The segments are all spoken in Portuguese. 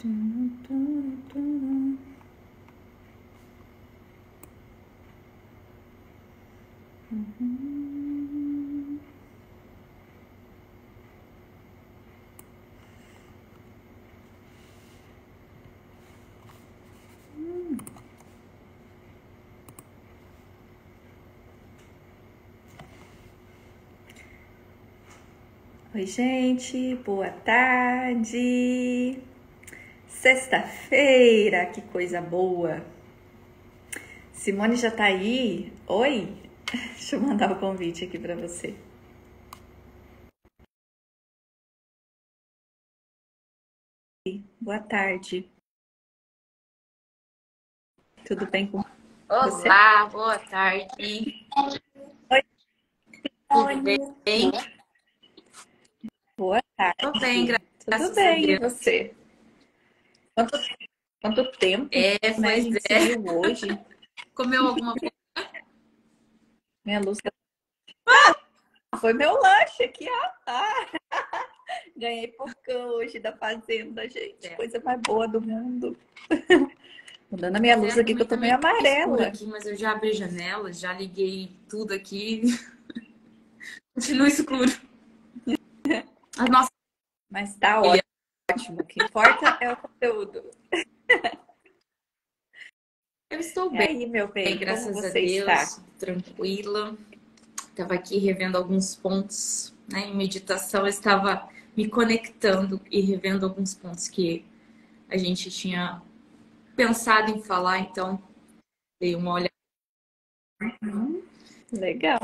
Oi, gente, boa tarde. Sexta-feira, que coisa boa. Simone já tá aí? Oi? Deixa eu mandar o convite aqui para você. Boa tarde. Tudo bem com você? Olá, boa tarde. Oi, Tudo bem? boa Tô bem, tarde. Tudo graças a bem, e Deus. você? Quanto, quanto tempo, né? A Pois gente se é. viu hoje. Comeu alguma coisa? Minha luz foi meu lanche aqui, ó. Ganhei porcão hoje da fazenda, gente. Coisa mais boa do mundo. Mudando a minha luz aqui que eu tô Também meio tá meio escuro amarela. aqui, mas eu já abri janela, já liguei tudo aqui. Continua escuro. Nossa, Mas tá filha, ótimo. O que importa é o conteúdo. eu estou E bem, aí, meu bem, como graças a você está? Deus, tranquila. Estava aqui revendo alguns pontos, né? Em meditação, eu estava me conectando e revendo alguns pontos que a gente tinha pensado em falar, então dei uma olhada. Legal.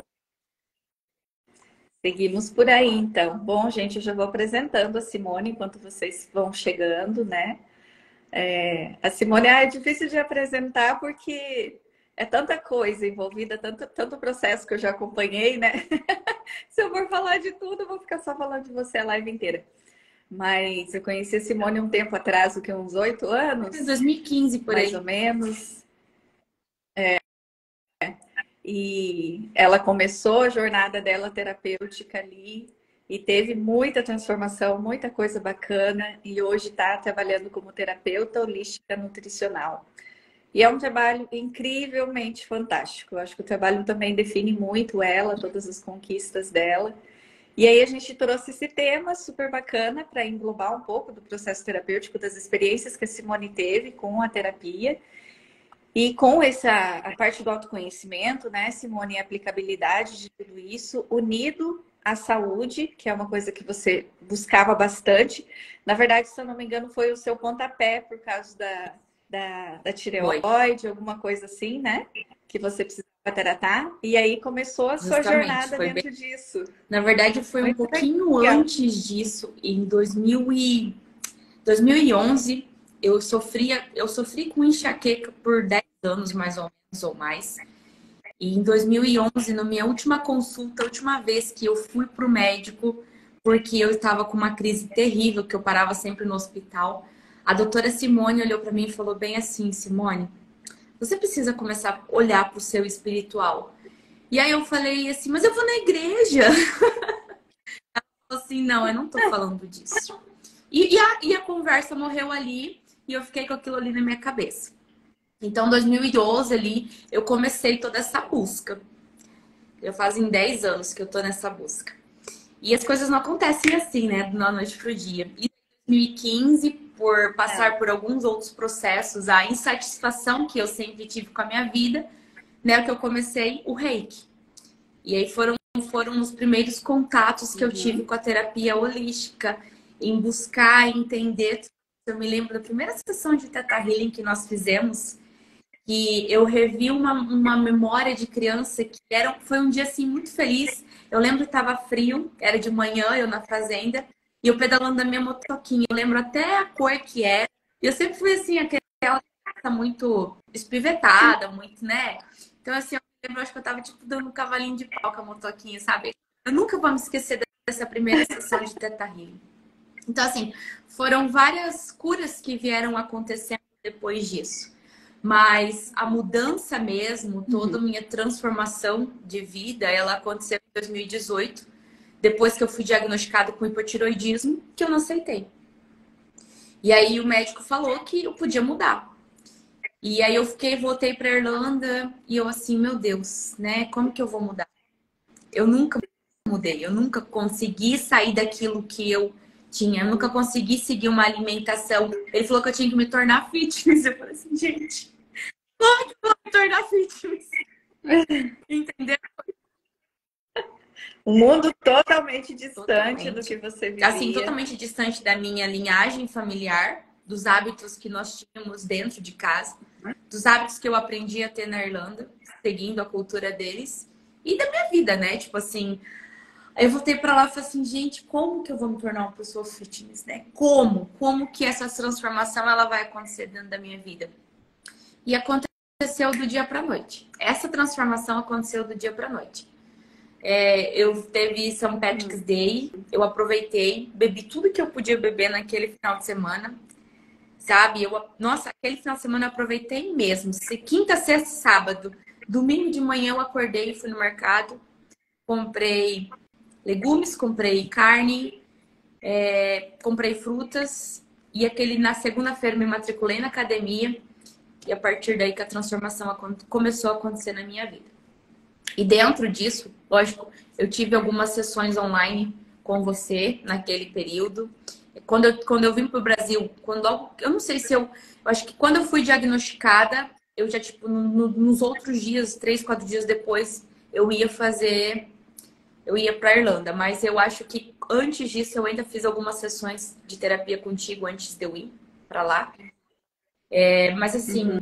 Seguimos por aí, então. Bom, gente, eu já vou apresentando a Simone enquanto vocês vão chegando, né? A Simone é difícil de apresentar porque é tanta coisa envolvida, tanto processo que eu já acompanhei, né? Se eu for falar de tudo, eu vou ficar só falando de você a live inteira. Mas eu conheci a Simone um tempo atrás, o que uns 8 anos, 2015 por mais ou aí. menos. E ela começou a jornada dela terapêutica ali e teve muita transformação, muita coisa bacana. E hoje está trabalhando como terapeuta holística nutricional. E é um trabalho incrivelmente fantástico. Eu acho que o trabalho também define muito ela, todas as conquistas dela. E aí a gente trouxe esse tema super bacana para englobar um pouco do processo terapêutico, das experiências que a Simone teve com a terapia. E com a parte do autoconhecimento, né, Simone, e a aplicabilidade de tudo isso, unido à saúde, que é uma coisa que você buscava bastante. Na verdade, se eu não me engano, foi o seu pontapé por causa da Foi, tireoide, alguma coisa assim, né? Que você precisava tratar. E aí começou a sua justamente, jornada foi bem. dentro disso. Na verdade, foi um Muito pouquinho legal. antes disso, em 2011, eu sofri com enxaqueca por 10 anos, mais ou menos, ou mais. E em 2011, na minha última consulta, a última vez que eu fui para o médico, porque eu estava com uma crise terrível, que eu parava sempre no hospital, a doutora Simone olhou para mim e falou bem assim: Simone, você precisa começar a olhar para o seu espiritual. E aí eu falei assim, mas eu vou na igreja. Falou assim, não, eu não tô falando disso. E a conversa morreu ali e eu fiquei com aquilo ali na minha cabeça. Então, em 2012 ali, eu comecei toda essa busca. Eu fazem 10 anos que eu tô nessa busca. E as coisas não acontecem assim, né? Da noite pro dia. E em 2015, por passar por alguns outros processos, a insatisfação que eu sempre tive com a minha vida, né? Que eu comecei o reiki. E aí foram os primeiros contatos que eu tive com a terapia holística, em buscar entender. Eu me lembro da primeira sessão de Theta Healing que nós fizemos, que eu revi uma memória de criança que foi um dia assim muito feliz. Eu lembro que estava frio, era de manhã, eu na fazenda, e eu pedalando a minha motoquinha. Eu lembro até a cor que era. E eu sempre fui assim, aquela criança muito espivetada, muito, né? Então, assim, eu lembro, acho que eu tava tipo dando um cavalinho de pau com a motoquinha, sabe? Eu nunca vou me esquecer dessa primeira sessão de Theta Healing. Então, assim, foram várias curas que vieram acontecendo depois disso. Mas a mudança mesmo, toda a minha transformação de vida, ela aconteceu em 2018, depois que eu fui diagnosticada com hipotiroidismo, que eu não aceitei. E aí o médico falou que eu podia mudar. E aí voltei para Irlanda e eu assim, meu Deus, né? Como que eu vou mudar? Eu nunca mudei, eu nunca consegui sair daquilo que eu tinha, eu nunca consegui seguir uma alimentação. Ele falou que eu tinha que me tornar fitness. Eu falei assim, gente, como que eu vou me tornar fitness? Entendeu? Um mundo totalmente distante do Totalmente. que você Assim, vivia. totalmente distante da minha linhagem familiar, dos hábitos que nós tínhamos dentro de casa, dos hábitos que eu aprendi a ter na Irlanda, seguindo a cultura deles, e da minha vida, né? Tipo assim, aí eu voltei pra lá e falei assim, gente, como que eu vou me tornar uma pessoa fitness, né? Como? Como que essa transformação ela vai acontecer dentro da minha vida? E aconteceu do dia pra noite. Essa transformação aconteceu do dia pra noite. Eu teve São Patrick's Day, eu aproveitei, bebi tudo que eu podia beber naquele final de semana, sabe? Nossa, aquele final de semana eu aproveitei mesmo. Quinta, sexta, sábado, domingo de manhã eu acordei, fui no mercado, comprei legumes, comprei carne, comprei frutas e na segunda-feira me matriculei na academia e a partir daí que a transformação começou a acontecer na minha vida. E dentro disso, lógico, eu tive algumas sessões online com você naquele período. Quando eu vim para o Brasil, eu não sei se eu acho que quando eu fui diagnosticada, eu já, tipo, nos outros dias, 3, 4 dias depois, eu ia para Irlanda. Mas eu acho que antes disso, eu ainda fiz algumas sessões de terapia contigo antes de eu ir para lá. Mas assim,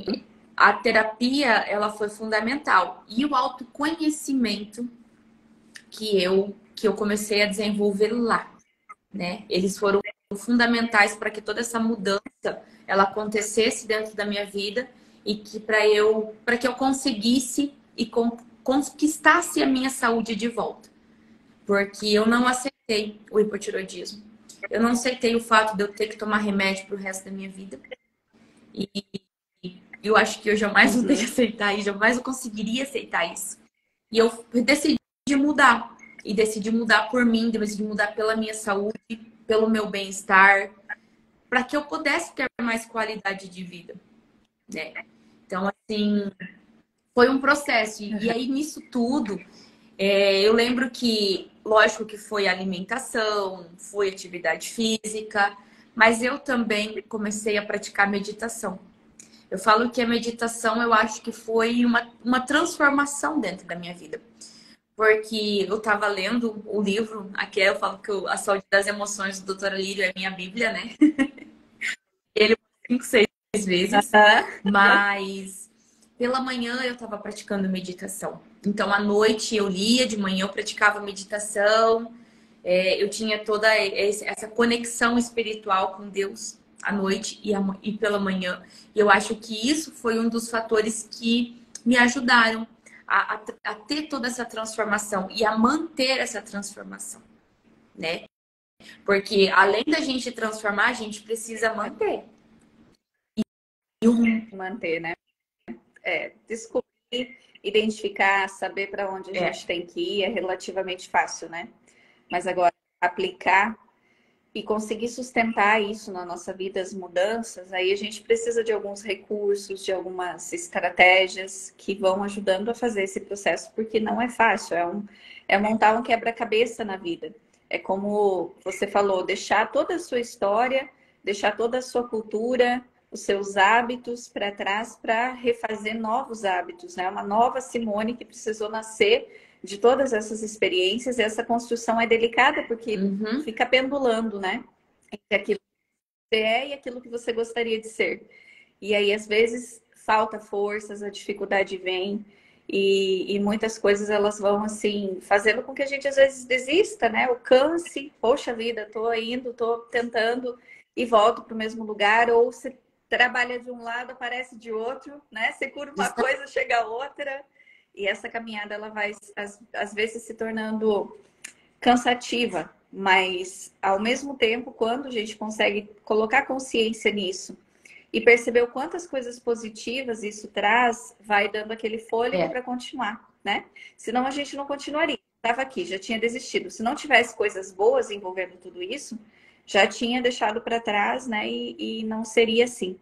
a terapia, ela foi fundamental. E o autoconhecimento que eu comecei a desenvolver lá, né? Eles foram fundamentais para que toda essa mudança ela acontecesse dentro da minha vida e que para que eu conseguisse e conquistasse a minha saúde de volta. Porque eu não aceitei o hipotiroidismo. Eu não aceitei o fato de eu ter que tomar remédio para o resto da minha vida. E eu acho que eu jamais vou ter que aceitar isso, jamais eu conseguiria aceitar isso. E eu decidi mudar. E decidi mudar por mim, decidi mudar pela minha saúde, pelo meu bem-estar, para que eu pudesse ter mais qualidade de vida, né? Então, assim, foi um processo. E aí, nisso tudo, eu lembro que, lógico que foi alimentação, foi atividade física, mas eu também comecei a praticar meditação. Eu falo que a meditação, eu acho que foi uma transformação dentro da minha vida. Porque eu estava lendo o livro, aqui eu falo que A Saúde das Emoções do Dr. Lírio é minha bíblia, né? Ele 5, 6 vezes, mas pela manhã eu estava praticando meditação. Então, à noite eu lia, de manhã eu praticava meditação. Eu tinha toda essa conexão espiritual com Deus à noite e pela manhã. E eu acho que isso foi um dos fatores que me ajudaram a ter toda essa transformação e a manter essa transformação, né? Porque além da gente transformar, a gente precisa manter. Manter, né? Descobrir, identificar, saber para onde a gente tem que ir é relativamente fácil, né? Mas agora, aplicar e conseguir sustentar isso na nossa vida, as mudanças, aí a gente precisa de alguns recursos, de algumas estratégias que vão ajudando a fazer esse processo, porque não é fácil, é montar um quebra-cabeça na vida. É como você falou, deixar toda a sua história, deixar toda a sua cultura, os seus hábitos para trás para refazer novos hábitos, né? Uma nova Simone que precisou nascer de todas essas experiências. E essa construção é delicada porque fica pendulando, né? Entre aquilo que você é e aquilo que você gostaria de ser. E aí, às vezes, falta forças, a dificuldade vem e muitas coisas elas vão, assim, fazendo com que a gente, às vezes, desista, né? O canse, poxa vida, tô indo, tô tentando e volto para o mesmo lugar. Ou você trabalha de um lado, aparece de outro, né? Você cura uma coisa, chega a outra. E essa caminhada, ela vai, às vezes, se tornando cansativa. Mas, ao mesmo tempo, quando a gente consegue colocar consciência nisso e perceber o quantas coisas positivas isso traz, vai dando aquele fôlego para continuar, né? Senão a gente não continuaria. Estava aqui, já tinha desistido. Se não tivesse coisas boas envolvendo tudo isso, já tinha deixado para trás, né? E não seria assim.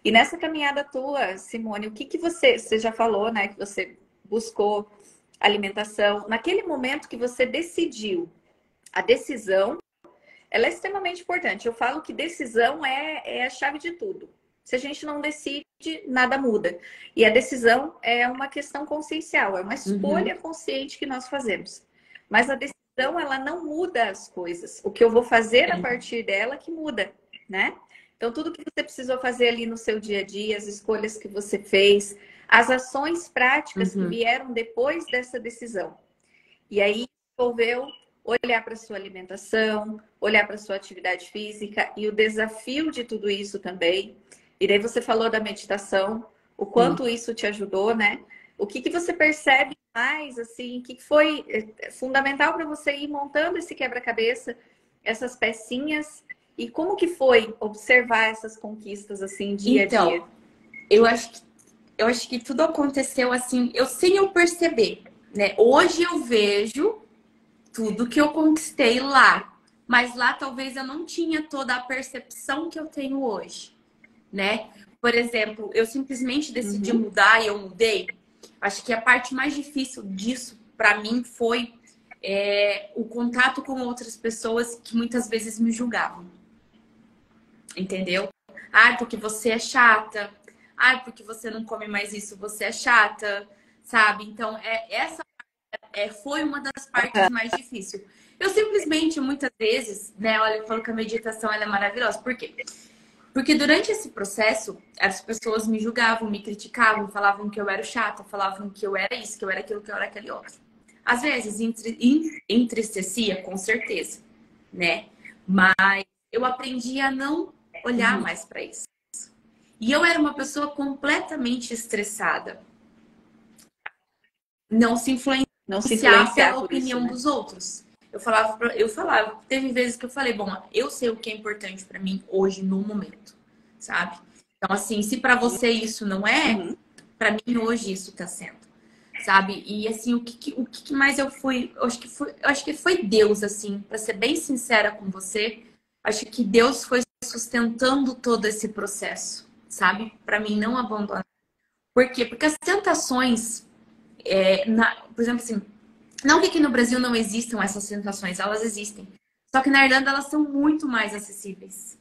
E nessa caminhada tua, Simone, o que que você já falou, né? Que você buscou alimentação. Naquele momento que você decidiu, a decisão, ela é extremamente importante. Eu falo que decisão é a chave de tudo. Se a gente não decide, nada muda. E a decisão é uma questão consciencial, é uma escolha consciente que nós fazemos. Mas a decisão, ela não muda as coisas. O que eu vou fazer a partir dela que muda, né? Então, tudo que você precisou fazer ali no seu dia a dia, as escolhas que você fez, as ações práticas que vieram depois dessa decisão. E aí, envolveu olhar para a sua alimentação, olhar para a sua atividade física e o desafio de tudo isso também. E daí você falou da meditação, o quanto isso te ajudou, né? O que que você percebe mais, assim, o que foi fundamental para você ir montando esse quebra-cabeça, essas pecinhas, e como que foi observar essas conquistas, assim, dia a dia? Então, eu acho que tudo aconteceu assim, sem eu perceber, né? Hoje eu vejo tudo que eu conquistei lá, mas lá talvez eu não tinha toda a percepção que eu tenho hoje, né? Por exemplo, eu simplesmente decidi mudar e eu mudei. Acho que a parte mais difícil disso para mim foi o contato com outras pessoas que muitas vezes me julgavam. Entendeu? Ah, porque você é chata. Ah, porque você não come mais isso, você é chata, sabe? Então, essa foi uma das partes mais difíceis. Eu simplesmente, muitas vezes, né? Olha, eu falo que a meditação ela é maravilhosa. Por quê? Porque durante esse processo, as pessoas me julgavam, me criticavam, falavam que eu era chata, falavam que eu era isso, que eu era aquilo, que eu era aquele outro. Às vezes, entristecia, com certeza, né? Mas eu aprendi a não olhar mais para isso. E eu era uma pessoa completamente estressada. Não se influenciar pela opinião isso, né? dos outros. Eu falava, teve vezes que eu falei, bom, eu sei o que é importante para mim hoje, no momento, sabe? Então, assim, se para você isso não é, para mim hoje isso tá sendo, sabe? E assim, o que mais eu fui, eu acho que foi Deus, assim, para ser bem sincera com você, acho que Deus foi sustentando todo esse processo, sabe? Para mim não abandonar. Por quê? Porque as tentações, por exemplo, assim, não que aqui no Brasil não existam essas tentações, elas existem. Só que na Irlanda elas são muito mais acessíveis.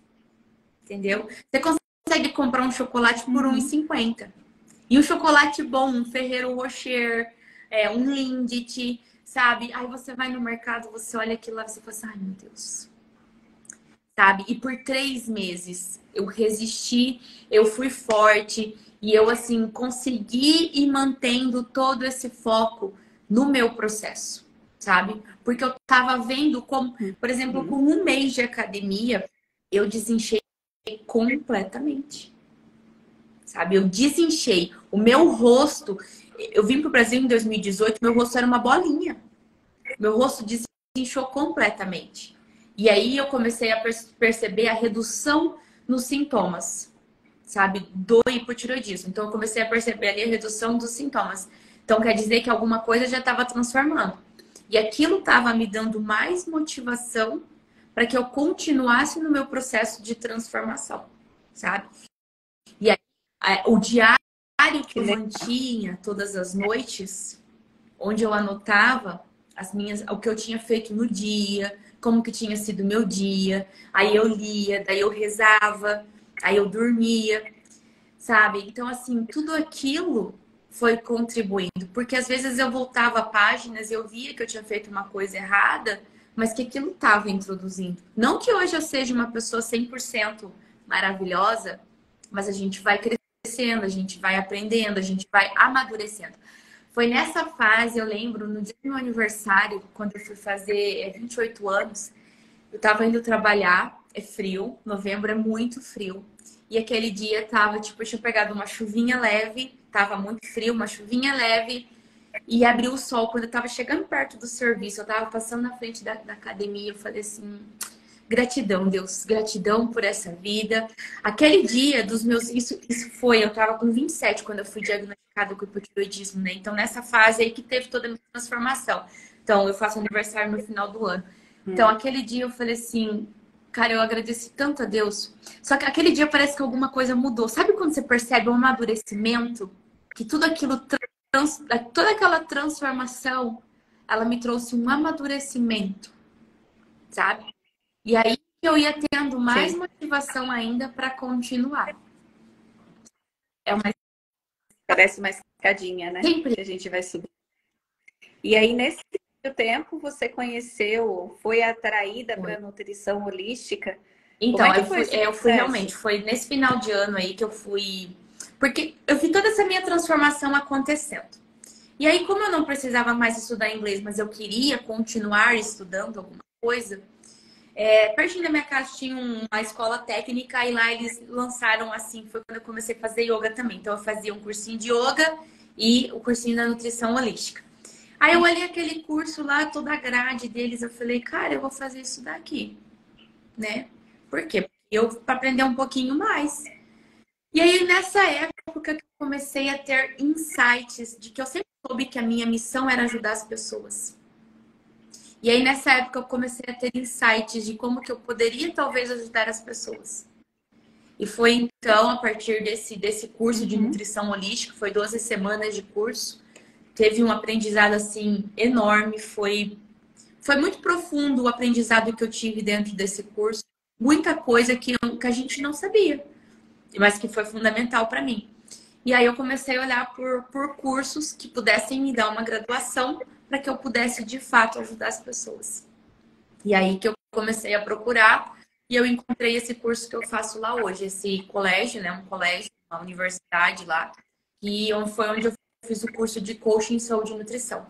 Entendeu? Você consegue comprar um chocolate por R$1,50. E um chocolate bom, um Ferrero Rocher, um Lindt, sabe? Aí você vai no mercado, você olha aquilo lá e você fala assim, ai meu Deus. Sabe? E por 3 meses eu resisti, eu fui forte e eu, assim, consegui ir mantendo todo esse foco no meu processo, sabe? Porque eu tava vendo como, por exemplo, com 1 mês de academia, eu desinchei completamente, sabe? Eu desinchei. O meu rosto, eu vim pro Brasil em 2018, meu rosto era uma bolinha. Meu rosto desinchou completamente. E aí eu comecei a perceber a redução nos sintomas, sabe? Do hipotireoidismo. Então eu comecei a perceber ali a redução dos sintomas. Então quer dizer que alguma coisa já estava transformando. E aquilo estava me dando mais motivação para que eu continuasse no meu processo de transformação, sabe? E aí, o diário que eu mantinha todas as noites, onde eu anotava o que eu tinha feito no dia, como que tinha sido o meu dia. Aí eu lia, daí eu rezava, aí eu dormia, sabe? Então, assim, tudo aquilo foi contribuindo. Porque às vezes eu voltava a páginas e eu via que eu tinha feito uma coisa errada, mas que aquilo estava introduzindo. Não que hoje eu seja uma pessoa 100% maravilhosa, mas a gente vai crescendo, a gente vai aprendendo, a gente vai amadurecendo. Foi nessa fase, eu lembro, no dia do meu aniversário, quando eu fui fazer 28 anos, eu tava indo trabalhar, é frio, novembro é muito frio. E aquele dia tava, tipo, eu tinha pegado uma chuvinha leve, tava muito frio, uma chuvinha leve, e abriu o sol. Quando eu tava chegando perto do serviço, eu tava passando na frente da academia, eu falei assim, gratidão, Deus, gratidão por essa vida. Aquele dia dos meus. Isso foi, eu tava com 27 quando eu fui diagnosticada com hipotireoidismo, né? Então, nessa fase aí que teve toda a minha transformação. Então, eu faço aniversário no final do ano. Então, aquele dia eu falei assim: Cara, eu agradeci tanto a Deus. Só que aquele dia parece que alguma coisa mudou. Sabe quando você percebe um amadurecimento? Que tudo aquilo, toda aquela transformação, ela me trouxe um amadurecimento, sabe? E aí eu ia tendo mais Sim. motivação ainda para continuar. É uma Parece uma escadinha, né? sempre. Que a gente vai subir. E aí, nesse tempo, você conheceu, foi atraída para Foi. a nutrição holística. Como Então, é que foi esse eu fui processo? realmente, foi nesse final de ano aí que eu fui. Porque eu vi toda essa minha transformação acontecendo. E aí, como eu não precisava mais estudar inglês, mas eu queria continuar estudando alguma coisa, pertinho da minha casa tinha uma escola técnica e lá eles lançaram assim, foi quando eu comecei a fazer yoga também. Então eu fazia um cursinho de yoga e o cursinho da nutrição holística. Aí eu olhei aquele curso lá, toda a grade deles, eu falei, cara, eu vou fazer isso daqui, né? Por quê? Porque eu para aprender um pouquinho mais. E aí nessa época que eu comecei a ter insights de que eu sempre soube que a minha missão era ajudar as pessoas. E aí, nessa época, eu comecei a ter insights de como que eu poderia, talvez, ajudar as pessoas. E foi, então, a partir desse curso de Uhum. nutrição holística, foi 12 semanas de curso, teve um aprendizado, assim, enorme, foi muito profundo o aprendizado que eu tive dentro desse curso. Muita coisa que a gente não sabia, mas que foi fundamental para mim. E aí eu comecei a olhar por cursos que pudessem me dar uma graduação para que eu pudesse, de fato, ajudar as pessoas. E aí que eu comecei a procurar e eu encontrei esse curso que eu faço lá hoje, esse colégio, né? Um colégio, uma universidade lá, e foi onde eu fiz o curso de coaching, saúde e nutrição.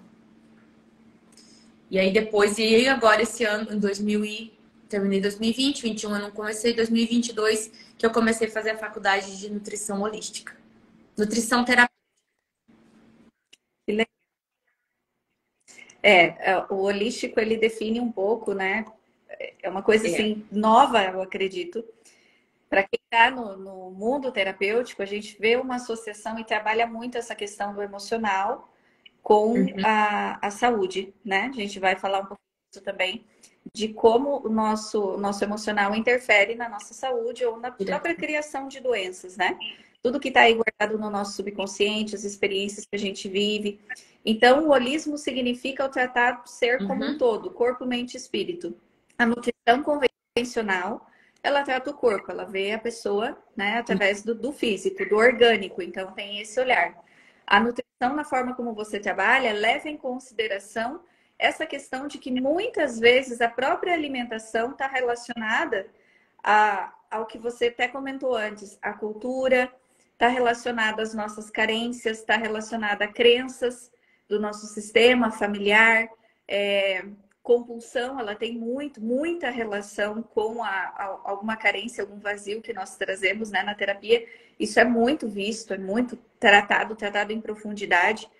E aí depois, e aí agora esse ano, em 2000 terminei 2020, 21 eu não comecei, 2022 que eu comecei a fazer a faculdade de nutrição holística. Nutrição terapêutica. Que le- o holístico ele define um pouco, né? É uma coisa É. assim nova, eu acredito. Para quem está no mundo terapêutico, a gente vê uma associação e trabalha muito essa questão do emocional com Uhum. a saúde, né? A gente vai falar um pouco disso também, de como o nosso emocional interfere na nossa saúde ou na própria Direto. criação de doenças, né? Tudo que está aí guardado no nosso subconsciente, as experiências que a gente vive. Então, o holismo significa o tratar do ser como um Uhum. todo, corpo, mente e espírito. A nutrição convencional, ela trata o corpo, ela vê a pessoa, né, através do físico, do orgânico, então tem esse olhar. A nutrição, na forma como você trabalha, leva em consideração essa questão de que muitas vezes a própria alimentação está relacionada ao que você até comentou antes, a cultura, está relacionada às nossas carências, está relacionada a crenças do nosso sistema familiar, compulsão, ela tem muita relação com alguma carência, algum vazio que nós trazemos, né, na terapia. Isso é muito visto, é muito tratado em profundidade.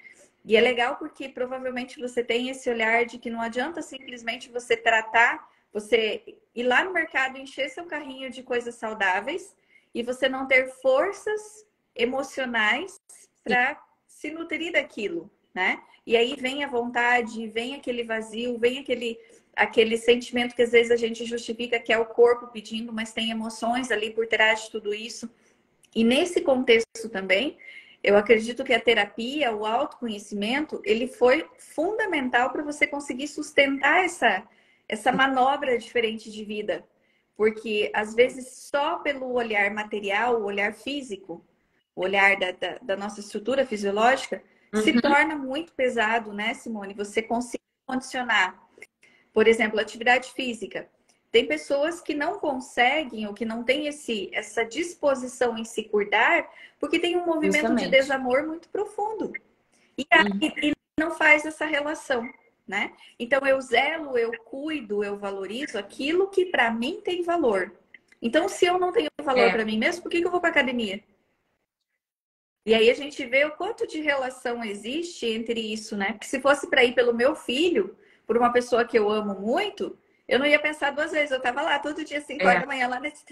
E é legal porque provavelmente você tem esse olhar de que não adianta simplesmente você tratar, você ir lá no mercado, encher seu carrinho de coisas saudáveis e você não ter forças emocionais para se nutrir daquilo, né? E aí vem a vontade, vem aquele vazio, vem aquele sentimento que às vezes a gente justifica que é o corpo pedindo, mas tem emoções ali por trás de tudo isso. E nesse contexto também, eu acredito que a terapia, o autoconhecimento, ele foi fundamental para você conseguir sustentar essa manobra diferente de vida. Porque, às vezes, só pelo olhar material, o olhar físico, o olhar da nossa estrutura fisiológica, se Uhum. torna muito pesado, né, Simone? Você conseguir condicionar, por exemplo, atividade física. Tem pessoas que não conseguem ou que não têm essa disposição em se cuidar porque tem um movimento de Justamente. desamor muito profundo. Uhum. E não faz essa relação, né? Então eu zelo, eu cuido, eu valorizo aquilo que para mim tem valor. Então, se eu não tenho valor para É. mim mesmo, por que eu vou para academia? E aí a gente vê o quanto de relação existe entre isso, né? Porque se fosse para ir pelo meu filho, por uma pessoa que eu amo muito, eu não ia pensar duas vezes. Eu tava lá todo dia, 5 horas É. da manhã, lá nesse,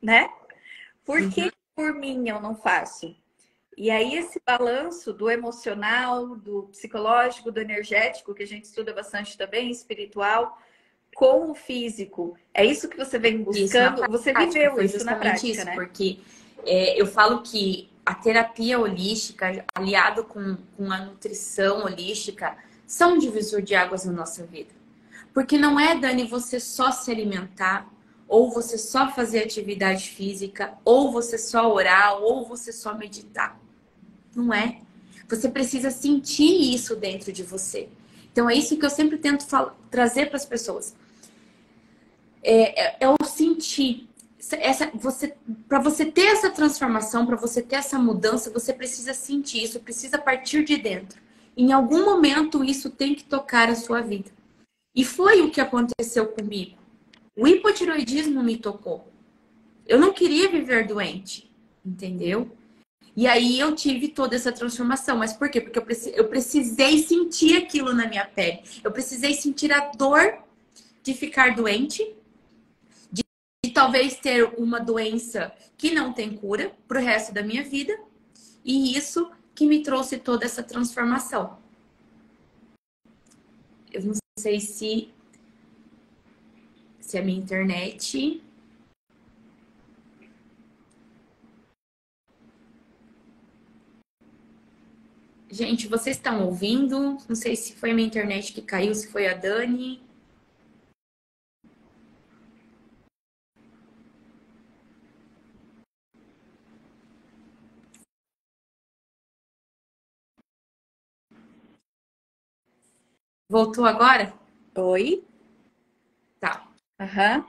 né? Por Uhum. que por mim eu não faço? E aí esse balanço do emocional, do psicológico, do energético, que a gente estuda bastante também, espiritual, com o físico. É isso que você vem Isso na buscando? Você prática, viveu foi isso na justamente prática, isso, né? porque eu falo que a terapia holística, aliado com a nutrição holística, são um divisor de águas na nossa vida. Porque não é, Dani, você só se alimentar, ou você só fazer atividade física, ou você só orar, ou você só meditar. Não é. Você precisa sentir isso dentro de você. Então é isso que eu sempre tento trazer para as pessoas. É o sentir. Para você ter essa transformação, para você ter essa mudança, você precisa sentir isso, precisa partir de dentro. Em algum momento isso tem que tocar a sua vida. E foi o que aconteceu comigo. O hipotiroidismo me tocou. Eu não queria viver doente, entendeu? E aí eu tive toda essa transformação. Mas por quê? Porque eu precisei sentir aquilo na minha pele. Eu precisei sentir a dor de ficar doente, de talvez ter uma doença que não tem cura pro resto da minha vida. E isso que me trouxe toda essa transformação. Eu não sei se a minha internet... Gente, vocês estão ouvindo? Não sei se foi a minha internet que caiu, se foi a Dani. Voltou agora? Oi? Tá. Aham.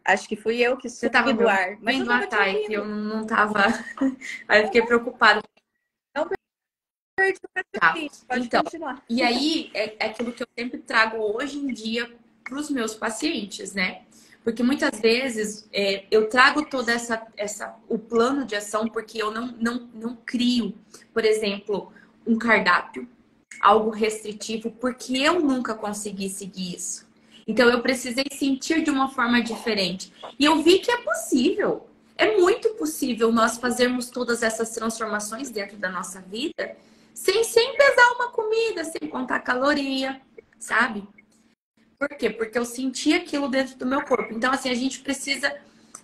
Acho que fui eu que Você estava sumi me do ar, mas eu ouvindo? Ah, tava te tá. É que eu ouvindo. não tava. Aí eu fiquei preocupada. Não perdi o Tá. raciocínio, pode Então, continuar. e aí é aquilo que eu sempre trago hoje em dia para os meus pacientes, né? Porque muitas vezes eu trago toda o plano de ação porque eu não crio, por exemplo, um cardápio, algo restritivo, porque eu nunca consegui seguir isso. Então eu precisei sentir de uma forma diferente. E eu vi que é possível. É muito possível nós fazermos todas essas transformações dentro da nossa vida sem pesar uma comida, sem contar caloria, sabe? Por quê? Porque eu senti aquilo dentro do meu corpo. Então, assim, a gente precisa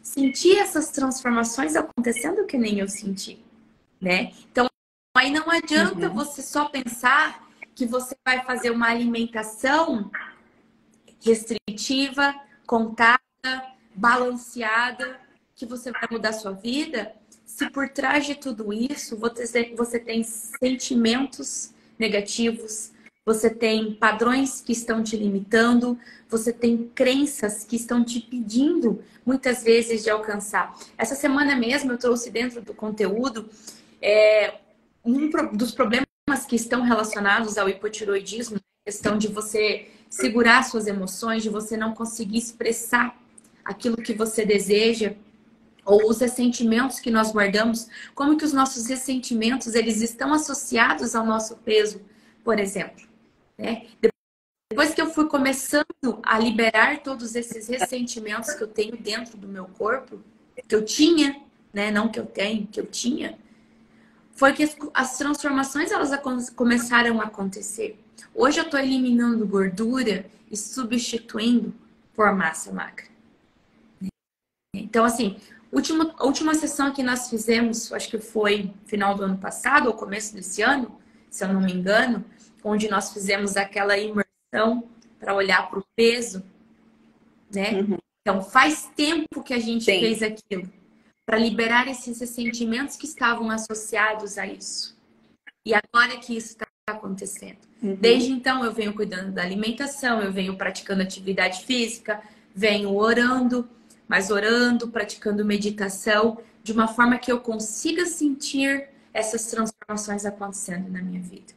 sentir essas transformações acontecendo que nem eu senti, né? Então, aí não adianta Uhum. você só pensar que você vai fazer uma alimentação restritiva, contada, balanceada, que você vai mudar a sua vida, se por trás de tudo isso você tem sentimentos negativos, você tem padrões que estão te limitando, você tem crenças que estão te pedindo muitas vezes de alcançar. Essa semana mesmo eu trouxe dentro do conteúdo dos problemas que estão relacionados ao hipotiroidismo, questão de você segurar suas emoções, de você não conseguir expressar aquilo que você deseja, ou os ressentimentos que nós guardamos, como que os nossos ressentimentos eles estão associados ao nosso peso, por exemplo, né? Depois que eu fui começando a liberar todos esses ressentimentos que eu tenho dentro do meu corpo, que eu tinha, né? Não que eu tenho, que eu tinha, foi que as transformações elas começaram a acontecer. Hoje eu estou eliminando gordura e substituindo por massa magra. Então, assim, a última sessão que nós fizemos, acho que foi final do ano passado ou começo desse ano, se eu não me engano, onde nós fizemos aquela imersão para olhar para o peso, né? Uhum. Então, faz tempo que a gente Sim. fez aquilo para liberar esses sentimentos que estavam associados a isso. E agora que isso está acontecendo. Uhum. Desde então, eu venho cuidando da alimentação, eu venho praticando atividade física, venho orando, mas orando, praticando meditação, de uma forma que eu consiga sentir essas transformações acontecendo na minha vida.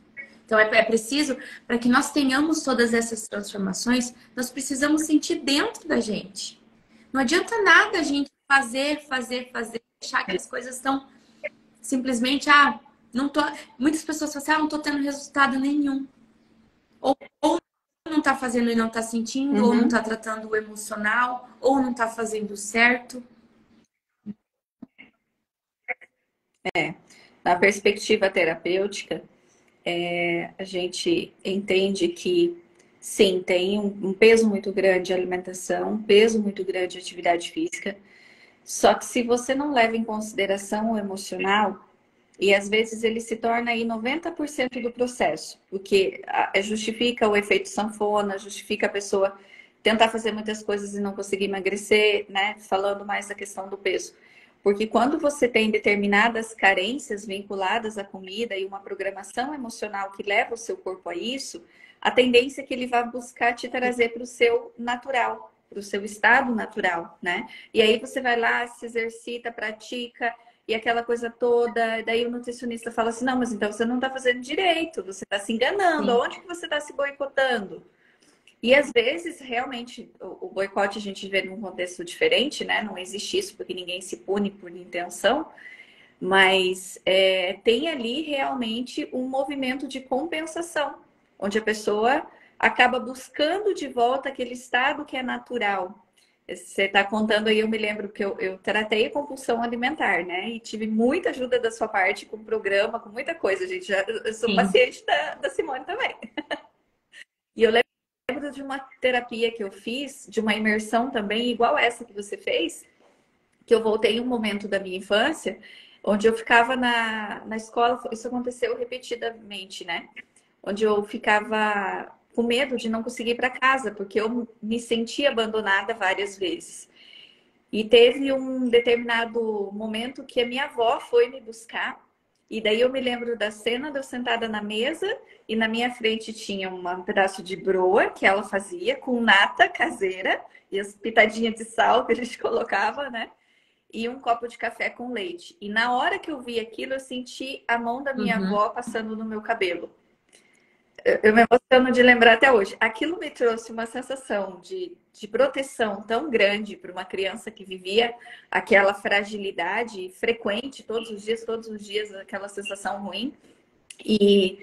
Então, é preciso, para que nós tenhamos todas essas transformações, nós precisamos sentir dentro da gente. Não adianta nada a gente fazer, achar que as coisas estão simplesmente, não tô. Muitas pessoas falam assim, não tô tendo resultado nenhum. Ou não tá fazendo e não tá sentindo, ou não Uhum. tá tratando o emocional, ou não tá fazendo certo. Na perspectiva terapêutica, a gente entende que Sim, tem um peso muito grande a alimentação, um peso muito grande a atividade física. Só que se você não leva em consideração o emocional, e às vezes ele se torna aí 90% do processo, porque justifica o efeito sanfona, justifica a pessoa tentar fazer muitas coisas e não conseguir emagrecer, né? Falando mais da questão do peso. Porque quando você tem determinadas carências vinculadas à comida e uma programação emocional que leva o seu corpo a isso, a tendência é que ele vá buscar te trazer para o seu natural, para o seu estado natural, né? E aí você vai lá, se exercita, pratica, e aquela coisa toda. Daí o nutricionista fala assim: não, mas então você não está fazendo direito, você está se enganando, Sim, aonde que você está se boicotando? E às vezes, realmente, o boicote a gente vê num contexto diferente, né? Não existe isso porque ninguém se pune por intenção, mas tem ali realmente um movimento de compensação, onde a pessoa acaba buscando de volta aquele estado que é natural. Você está contando aí, eu me lembro que eu tratei a compulsão alimentar, né? E tive muita ajuda da sua parte com o programa, com muita coisa, gente. Eu sou sim. paciente da Simone também. E eu lembro de uma terapia que eu fiz, de uma imersão também, igual essa que você fez, que eu voltei em um momento da minha infância, onde eu ficava na escola, isso aconteceu repetidamente, né? Onde eu ficava com medo de não conseguir ir para casa, porque eu me sentia abandonada várias vezes. E teve um determinado momento que a minha avó foi me buscar. E daí eu me lembro da cena de eu sentada na mesa e na minha frente tinha um pedaço de broa que ela fazia com nata caseira e as pitadinhas de sal que a gente colocava, né? E um copo de café com leite. E na hora que eu vi aquilo, eu senti a mão da minha Uhum. avó passando no meu cabelo. Eu me emociono de lembrar até hoje. Aquilo me trouxe uma sensação de proteção tão grande para uma criança que vivia aquela fragilidade frequente todos os dias, aquela sensação ruim. E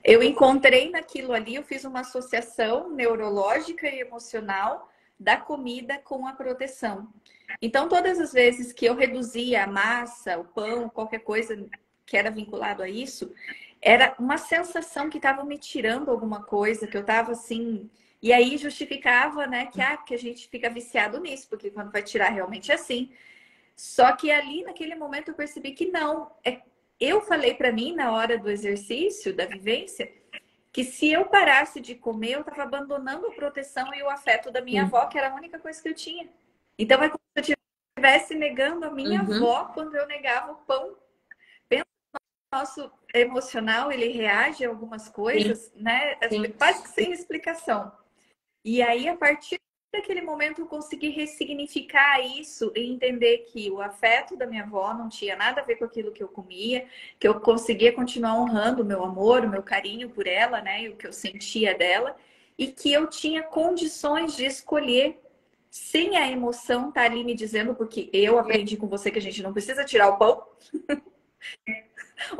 eu encontrei naquilo ali, eu fiz uma associação neurológica e emocional da comida com a proteção. Então, todas as vezes que eu reduzia a massa, o pão, qualquer coisa que era vinculado a isso, era uma sensação que estava me tirando alguma coisa, que eu estava assim. E aí justificava, né, que a gente fica viciado nisso, porque quando vai tirar realmente é assim. Só que ali, naquele momento, eu percebi que não. Eu falei para mim, na hora do exercício, da vivência, que se eu parasse de comer, eu estava abandonando a proteção e o afeto da minha Sim. avó, que era a única coisa que eu tinha. Então, é como se eu estivesse negando a minha Uhum. avó quando eu negava o pão. Pensa no nosso emocional, ele reage a algumas Sim, coisas, né? sim. Quase que sem explicação. E aí, a partir daquele momento, eu consegui ressignificar isso e entender que o afeto da minha avó não tinha nada a ver com aquilo que eu comia, que eu conseguia continuar honrando o meu amor, o meu carinho por ela, né? E o que eu sentia dela, e que eu tinha condições de escolher sem a emoção estar ali me dizendo, porque eu É, aprendi com você que a gente não precisa tirar o pão.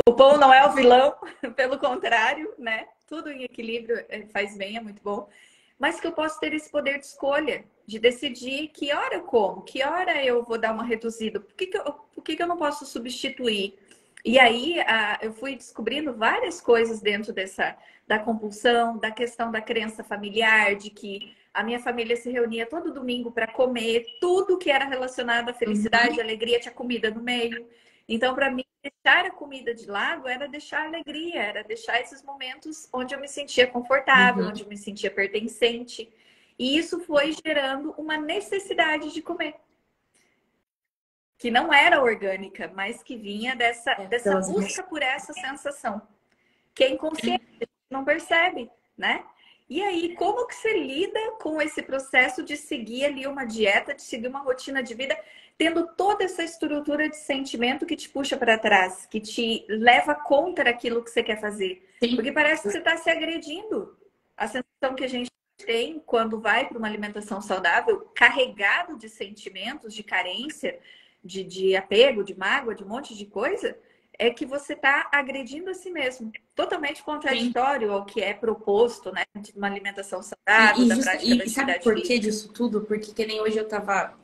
O pão não é o vilão, pelo contrário, né? Tudo em equilíbrio faz bem, é muito bom. Mas que eu posso ter esse poder de escolha, de decidir que hora eu como, que hora eu vou dar uma reduzida, por que eu não posso substituir? E aí eu fui descobrindo várias coisas dentro da compulsão, da questão da crença familiar, de que a minha família se reunia todo domingo para comer, tudo que era relacionado à felicidade, uhum, alegria, tinha comida no meio. Então, para mim, deixar a comida de lado era deixar a alegria, era deixar esses momentos onde eu me sentia confortável, onde uhum. eu me sentia pertencente. E isso foi gerando uma necessidade de comer, que não era orgânica, mas que vinha É, dessa pelas busca emoções. por essa sensação, que é inconsciente, a gente não percebe, né? E aí, como que você lida com esse processo de seguir ali uma dieta, de seguir uma rotina de vida, tendo toda essa estrutura de sentimento que te puxa para trás, que te leva contra aquilo que você quer fazer? Sim, Porque parece que você está se agredindo. A sensação que a gente tem quando vai para uma alimentação saudável, carregado de sentimentos, de carência, de apego, de mágoa, de um monte de coisa, é que você está agredindo a si mesmo. Totalmente sim. contraditório ao que é proposto, né? De uma alimentação saudável, da prática da E sabe atividade por que física. disso tudo? Porque que nem hoje eu tava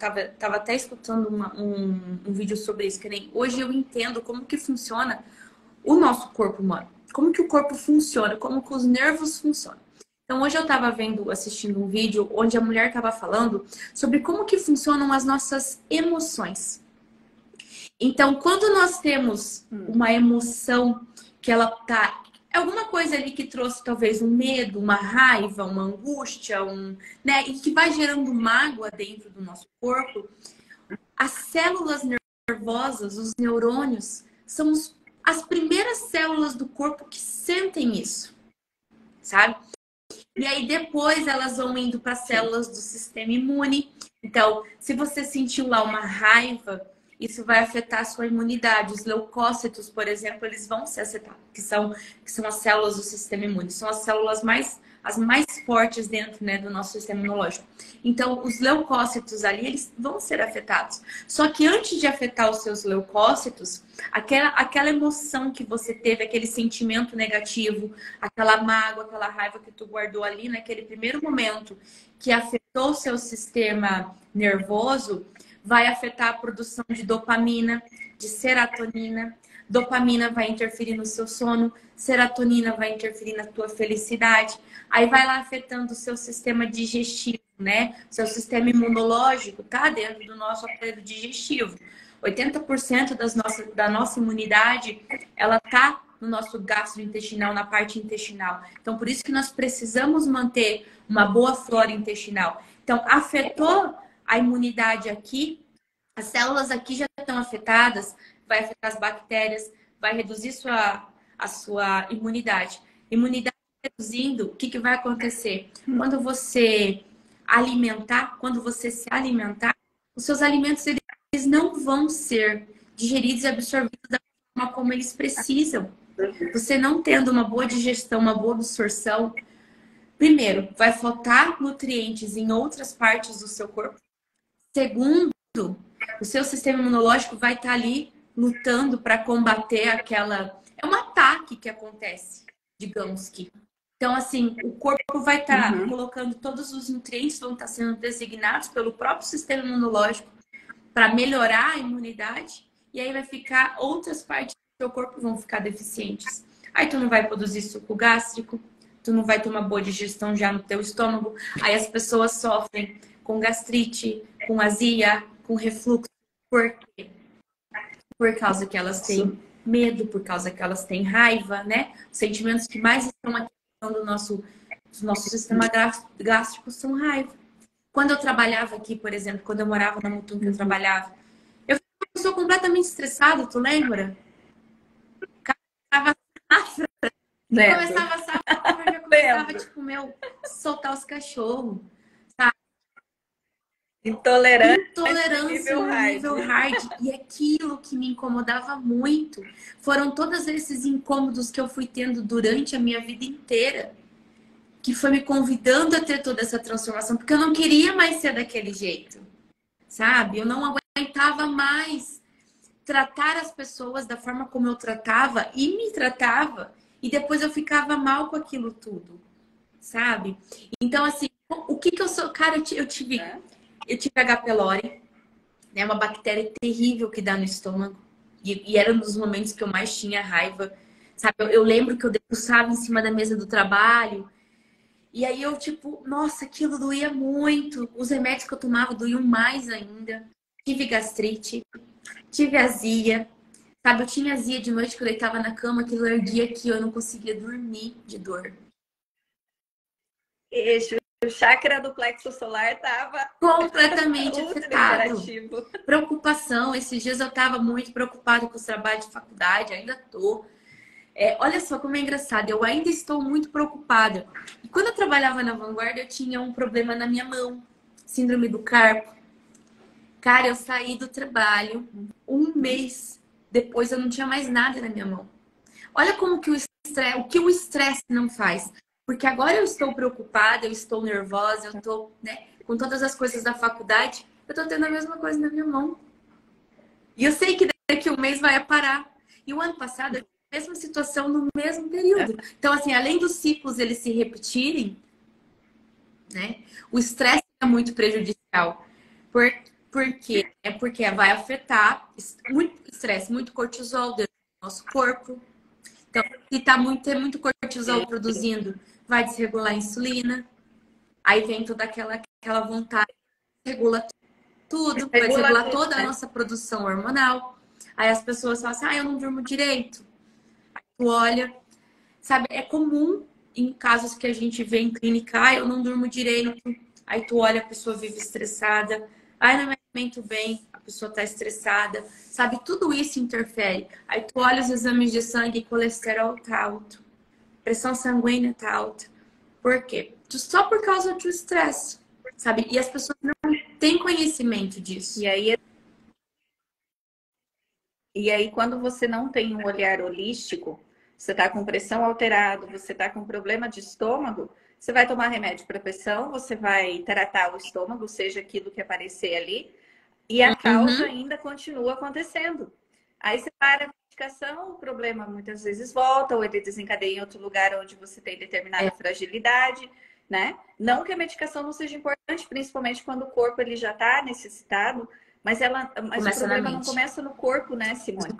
até escutando um vídeo sobre isso, que nem hoje eu entendo como que funciona o nosso corpo humano. Como que o corpo funciona, como que os nervos funcionam. Então, hoje eu estava assistindo um vídeo onde a mulher estava falando sobre como que funcionam as nossas emoções. Então, quando nós temos uma emoção que ela tá alguma coisa ali que trouxe talvez um medo, uma raiva, uma angústia, né, e que vai gerando mágoa dentro do nosso corpo, as células nervosas, os neurônios, são as primeiras células do corpo que sentem isso, sabe? E aí depois elas vão indo para as células do sistema imune. Então, se você sentiu lá uma raiva, isso vai afetar a sua imunidade. Os leucócitos, por exemplo, eles vão ser afetados, que são as células do sistema imune. São as células as mais fortes dentro, né, do nosso sistema imunológico. Então, os leucócitos ali, eles vão ser afetados. Só que antes de afetar os seus leucócitos, aquela emoção que você teve, aquele sentimento negativo, aquela mágoa, aquela raiva que tu guardou ali naquele primeiro momento que afetou o seu sistema nervoso, vai afetar a produção de dopamina, de serotonina. Dopamina vai interferir no seu sono, serotonina vai interferir na tua felicidade. Aí vai lá afetando o seu sistema digestivo, né? Seu sistema imunológico tá dentro do nosso aparelho digestivo. 80% da nossa imunidade, ela tá no nosso gastrointestinal, na parte intestinal. Então, por isso que nós precisamos manter uma boa flora intestinal. Então, afetou a imunidade aqui, as células aqui já estão afetadas, vai afetar as bactérias, vai reduzir a sua imunidade. Imunidade reduzindo, o que vai acontecer? Quando você se alimentar, os seus alimentos eles não vão ser digeridos e absorvidos da forma como eles precisam. Você não tendo uma boa digestão, uma boa absorção, primeiro, vai faltar nutrientes em outras partes do seu corpo. Segundo, o seu sistema imunológico vai estar ali lutando para combater é um ataque que acontece, digamos que. Então, assim, o corpo vai estar colocando todos os nutrientes, vão estar sendo designados pelo próprio sistema imunológico para melhorar a imunidade, e aí vai ficar outras partes do seu corpo vão ficar deficientes. Aí tu não vai produzir suco gástrico, tu não vai ter uma boa digestão já no teu estômago. Aí as pessoas sofrem com gastrite, com azia, com refluxo. Por quê? Por causa que elas têm medo, por causa que elas têm raiva, né? Os sentimentos que mais estão aqui do nosso sistema gástrico são raiva. Quando eu trabalhava aqui, por exemplo, quando eu morava na Mutum que eu trabalhava, eu fui uma pessoa completamente estressada, tu lembra? Começava a safra, já começava, tipo, soltar os cachorros. Intolerância no nível hard. E aquilo que me incomodava muito foram todos esses incômodos que eu fui tendo durante a minha vida inteira, que foi me convidando a ter toda essa transformação, porque eu não queria mais ser daquele jeito, sabe? Eu não aguentava mais tratar as pessoas da forma como eu tratava e me tratava, e depois eu ficava mal com aquilo tudo, sabe? Então, assim, o que eu sou? Cara, eu tive H. pylori, né? Uma bactéria terrível que dá no estômago. E era um dos momentos que eu mais tinha raiva, sabe? Eu lembro que eu debruçava em cima da mesa do trabalho. E aí eu, tipo, nossa, aquilo doía muito. Os remédios que eu tomava doíam mais ainda. Tive gastrite, tive azia. Sabe, eu tinha azia de noite que eu deitava na cama, aquilo erguia aqui, eu não conseguia dormir de dor. O chakra do plexo solar estava completamente afetado. Preocupação. Esses dias eu estava muito preocupada com os trabalhos de faculdade, ainda tô. Olha só como é engraçado, eu ainda estou muito preocupada. E quando eu trabalhava na Vanguarda, eu tinha um problema na minha mão, síndrome do carpo. Cara, eu saí do trabalho, um mês depois eu não tinha mais nada na minha mão. Olha como que o que o estresse não faz. Porque agora eu estou preocupada, eu estou nervosa, eu estou, né, com todas as coisas da faculdade, eu estou tendo a mesma coisa na minha mão. E eu sei que daqui a um mês vai parar. E o ano passado, eu tive a mesma situação no mesmo período. Então, assim, além dos ciclos eles se repetirem, né, o estresse é muito prejudicial. Por quê? Porque vai afetar muito estresse, muito cortisol dentro do nosso corpo. Então, se tem muito cortisol produzindo, vai desregular a insulina. Aí vem toda aquela vontade, regula tudo, vai Regula desregular tudo, toda a né? nossa produção hormonal. Aí as pessoas falam assim, eu não durmo direito. Aí tu olha, sabe, é comum em casos que a gente vê em clínica, eu não durmo direito. Aí tu olha, a pessoa vive estressada. Não me alimento bem, a pessoa tá estressada. Sabe, tudo isso interfere. Aí tu olha os exames de sangue, colesterol tá alto, pressão sanguínea tá alta. Por quê? Só por causa do estresse, sabe? E as pessoas não têm conhecimento disso. E aí, quando você não tem um olhar holístico, você está com pressão alterada, você está com problema de estômago, você vai tomar remédio para pressão, você vai tratar o estômago, seja aquilo que aparecer ali, e a causa Uhum. ainda continua acontecendo. Aí você para a medicação, o problema muitas vezes volta, ou ele desencadeia em outro lugar onde você tem determinada fragilidade, né? Não que a medicação não seja importante, principalmente quando o corpo ele já está necessitado, mas o Começa na problema não mente. começa no corpo, né, Simone?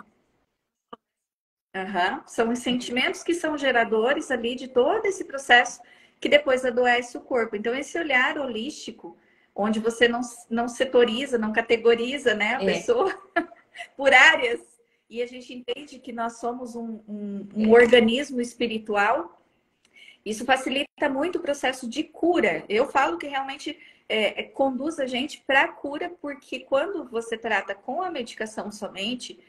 Uhum. São os sentimentos que são geradores ali de todo esse processo que depois adoece o corpo. Então, esse olhar holístico, onde você não setoriza, não categoriza, né, a É, pessoa por áreas, e a gente entende que nós somos um organismo espiritual, isso facilita muito o processo de cura. Eu falo que realmente conduz a gente para a cura, porque quando você trata com a medicação somente,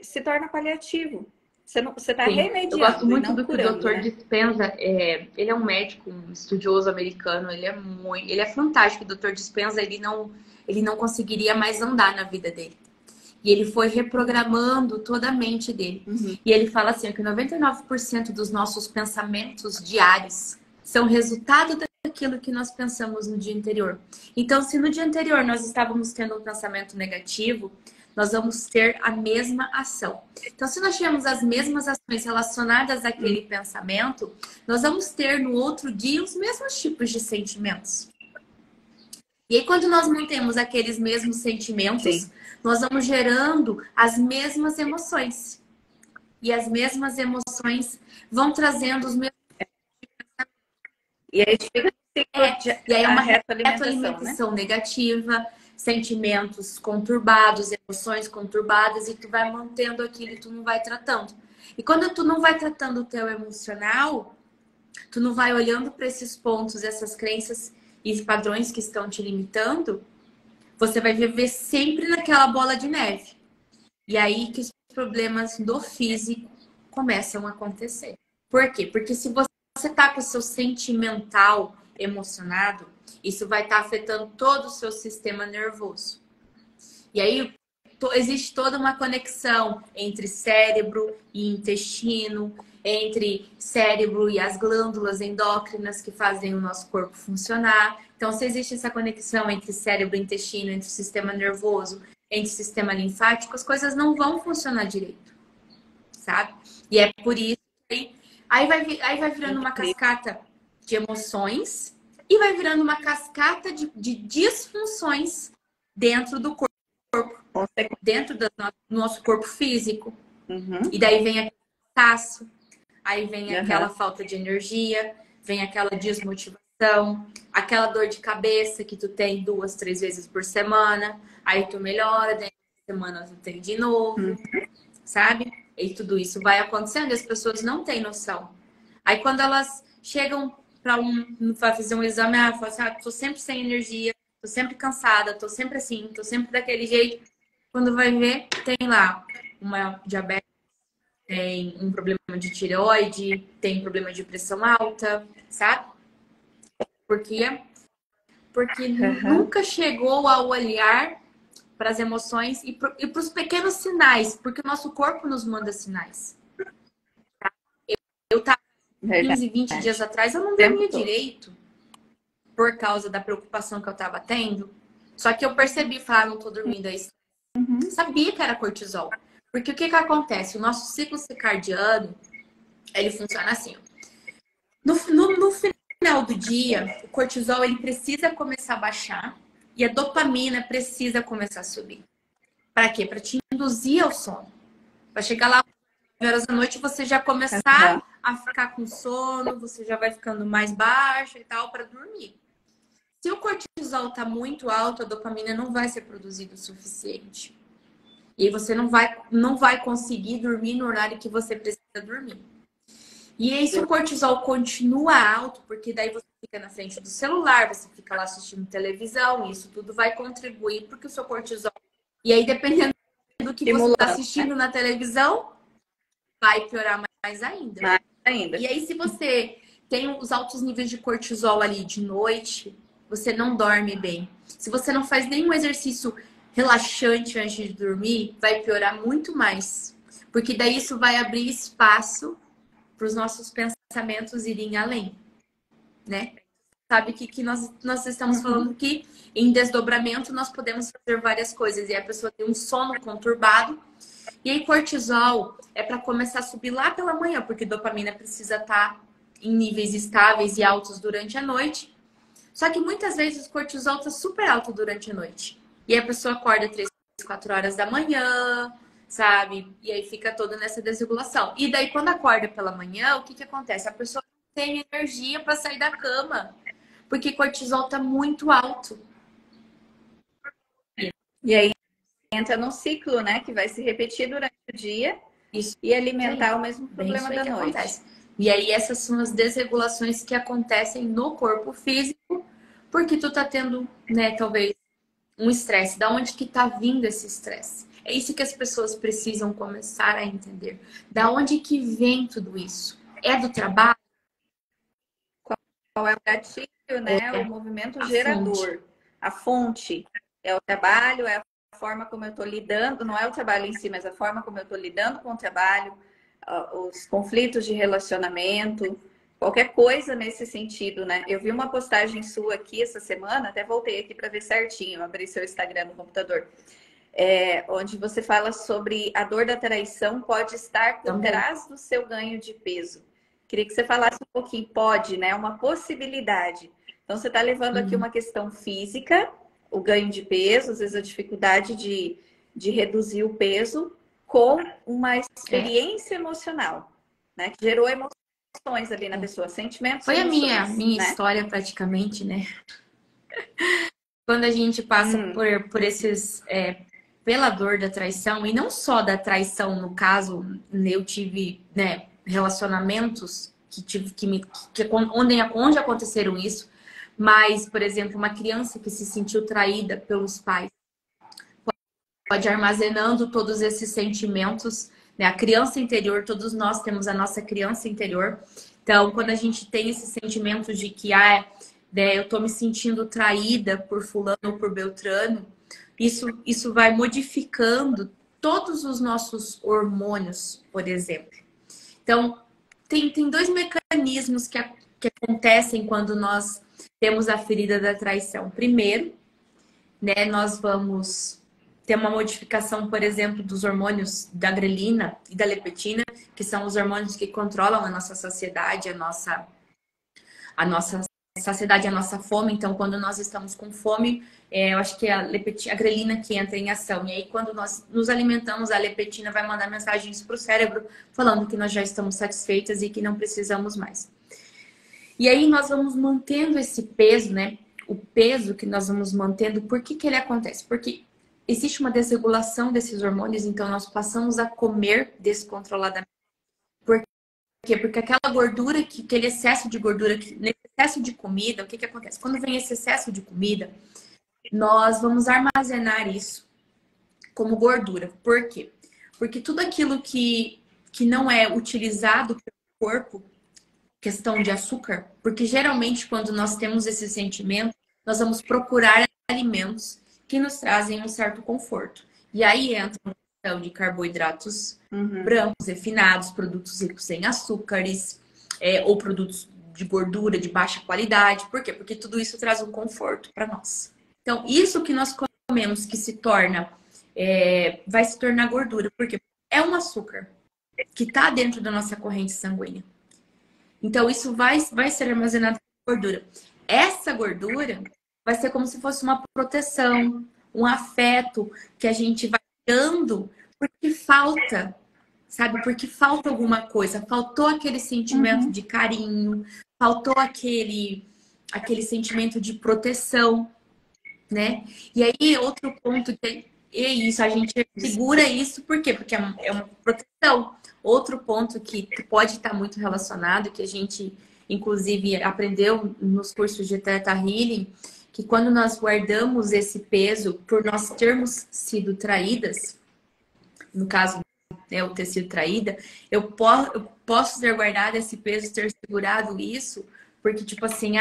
se torna paliativo. Você está sim. Eu gosto remediando e muito não do que o curando, Dr. né? Dispenza, ele é um médico, um estudioso americano, ele é fantástico. O Dr. Dispenza, ele não conseguiria mais andar na vida dele. E ele foi reprogramando toda a mente dele. Uhum. E ele fala assim, que 99% dos nossos pensamentos diários são resultado daquilo que nós pensamos no dia anterior. Então, se no dia anterior nós estávamos tendo um pensamento negativo, nós vamos ter a mesma ação. Então, se nós tivermos as mesmas ações relacionadas àquele pensamento, nós vamos ter no outro dia os mesmos tipos de sentimentos. E aí, quando nós mantemos aqueles mesmos sentimentos, Sim. nós vamos gerando as mesmas emoções. E as mesmas emoções vão trazendo os mesmos. E aí fica E aí é a uma retroalimentação, né? retroalimentação negativa, sentimentos conturbados, emoções conturbadas, e tu vai mantendo aquilo e tu não vai tratando. E quando tu não vai tratando o teu emocional, tu não vai olhando para esses pontos, essas crenças e padrões que estão te limitando, você vai viver sempre naquela bola de neve. E aí que os problemas do físico começam a acontecer. Por quê? Porque se você tá com o seu sentimental emocionado, isso vai estar afetando todo o seu sistema nervoso. E aí existe toda uma conexão entre cérebro e intestino, entre cérebro e as glândulas endócrinas que fazem o nosso corpo funcionar. Então, se existe essa conexão entre cérebro e intestino, entre o sistema nervoso, entre o sistema linfático, as coisas não vão funcionar direito, sabe? E é por isso que aí vai virando uma cascata de emoções e vai virando uma cascata de disfunções dentro do corpo, dentro do nosso corpo físico. Uhum. E daí vem aquele cansaço, aí vem aquela Uhum. falta de energia, vem aquela desmotivação, aquela dor de cabeça que tu tem 2, 3 vezes por semana, aí tu melhora, daí na semana tu tem de novo, sabe? E tudo isso vai acontecendo e as pessoas não têm noção. Aí quando elas chegam para fazer um exame, falam assim, tô sempre sem energia, tô sempre cansada, tô sempre assim, tô sempre daquele jeito. Quando vai ver, tem lá uma diabetes, tem um problema de tireoide, tem problema de pressão alta, sabe? Porque Uhum. nunca chegou ao olhar para as emoções e para os pequenos sinais, porque o nosso corpo nos manda sinais. Eu estava Verdade. 15, 20 dias atrás, eu não O tempo dormia todo. direito por causa da preocupação que eu estava tendo. Só que eu percebi, falar, não tô dormindo aí. Sabia que era cortisol. Porque o que que acontece? O nosso ciclo circadiano, ele funciona assim. No final do dia, o cortisol ele precisa começar a baixar e a dopamina precisa começar a subir. Para quê? Para te induzir ao sono. Vai chegar lá horas da noite você já começar a ficar com sono, você já vai ficando mais baixo e tal para dormir. Se o cortisol está muito alto, a dopamina não vai ser produzida o suficiente. E aí você não vai conseguir dormir no horário que você precisa dormir. E aí, se o cortisol continua alto, porque daí você fica na frente do celular, você fica lá assistindo televisão, isso tudo vai contribuir porque o seu cortisol. E aí, dependendo do que você está assistindo na televisão, vai piorar mais ainda. Mais ainda. E aí, se você tem os altos níveis de cortisol ali de noite, você não dorme bem. Se você não faz nenhum exercício relaxante antes de dormir, vai piorar muito mais. Porque daí isso vai abrir espaço para os nossos pensamentos irem além, né? Sabe que nós estamos falando que em desdobramento nós podemos fazer várias coisas. E a pessoa tem um sono conturbado. E aí cortisol é para começar a subir lá pela manhã, porque dopamina precisa estar em níveis estáveis e altos durante a noite. Só que muitas vezes o cortisol está super alto durante a noite. E a pessoa acorda 3, 4 horas da manhã, sabe? E aí fica toda nessa desregulação. E daí, quando acorda pela manhã, o que acontece? A pessoa não tem energia para sair da cama, porque cortisol está muito alto. E aí entra num ciclo, né? Que vai se repetir durante o dia e alimentar o mesmo problema da noite. Acontece. E aí, essas são as desregulações que acontecem no corpo físico, porque tu tá tendo, né, talvez, um estresse. Da onde que tá vindo esse estresse? É isso que as pessoas precisam começar a entender. Da onde que vem tudo isso? É do trabalho? Qual é o gatilho, né? O movimento gerador. A fonte é o trabalho, é a forma como eu estou lidando, não é o trabalho em si, mas a forma como eu estou lidando com o trabalho, os conflitos de relacionamento, qualquer coisa nesse sentido, né? Eu vi uma postagem sua aqui essa semana, até voltei aqui para ver certinho, abri seu Instagram no computador, onde você fala sobre a dor da traição pode estar por trás do seu ganho de peso. Queria que você falasse um pouquinho, pode, né? Uma possibilidade. Então, você está levando aqui uma questão física, o ganho de peso, às vezes a dificuldade de reduzir o peso, com uma experiência emocional, né? Que gerou emoções ali na pessoa, sentimentos. Foi emoções, a minha né? História praticamente, né? Quando a gente passa por esses... pela dor da traição, e não só da traição, no caso, eu tive, né, relacionamentos onde aconteceram isso, mas, por exemplo, uma criança que se sentiu traída pelos pais pode ir armazenando todos esses sentimentos, né? A criança interior, todos nós temos a nossa criança interior. Então, quando a gente tem esse sentimento de que eu tô me sentindo traída por fulano ou por beltrano, isso vai modificando todos os nossos hormônios, por exemplo. Então, tem dois mecanismos que acontecem quando nós temos a ferida da traição. Primeiro, né, nós vamos ter uma modificação, por exemplo, dos hormônios da grelina e da leptina, que são os hormônios que controlam a nossa saciedade, a nossa saciedade, a nossa fome. Então, quando nós estamos com fome, eu acho que é a grelina que entra em ação. E aí, quando nós nos alimentamos, a leptina vai mandar mensagens para o cérebro falando que nós já estamos satisfeitas e que não precisamos mais. E aí, nós vamos mantendo esse peso, né? O peso que nós vamos mantendo, por que ele acontece? Porque existe uma desregulação desses hormônios, então nós passamos a comer descontroladamente. Por quê? Porque aquela gordura, aquele excesso de gordura, nesse excesso de comida, o que acontece? Quando vem esse excesso de comida, nós vamos armazenar isso como gordura. Por quê? Porque tudo aquilo que não é utilizado pelo corpo, questão de açúcar, porque geralmente quando nós temos esse sentimento, nós vamos procurar alimentos que nos trazem um certo conforto. E aí entra a questão de carboidratos brancos, refinados, produtos ricos em açúcares, ou produtos de gordura de baixa qualidade. Por quê? Porque tudo isso traz um conforto para nós. Então, isso que nós comemos que se torna, vai se tornar gordura. Por quê? É um açúcar que está dentro da nossa corrente sanguínea. Então, isso vai ser armazenado em gordura. Essa gordura vai ser como se fosse uma proteção, um afeto que a gente vai dando porque falta sabe? Porque falta alguma coisa, faltou aquele sentimento Uhum. de carinho, faltou aquele sentimento de proteção, né? E aí, outro ponto que é isso, a gente segura isso, por quê? Porque é uma proteção. Outro ponto que pode estar muito relacionado, que a gente, inclusive, aprendeu nos cursos de Theta Healing, que quando nós guardamos esse peso por nós termos sido traídas, no caso, né, o ter sido traída, eu posso ter guardado esse peso, ter segurado isso, porque, tipo assim,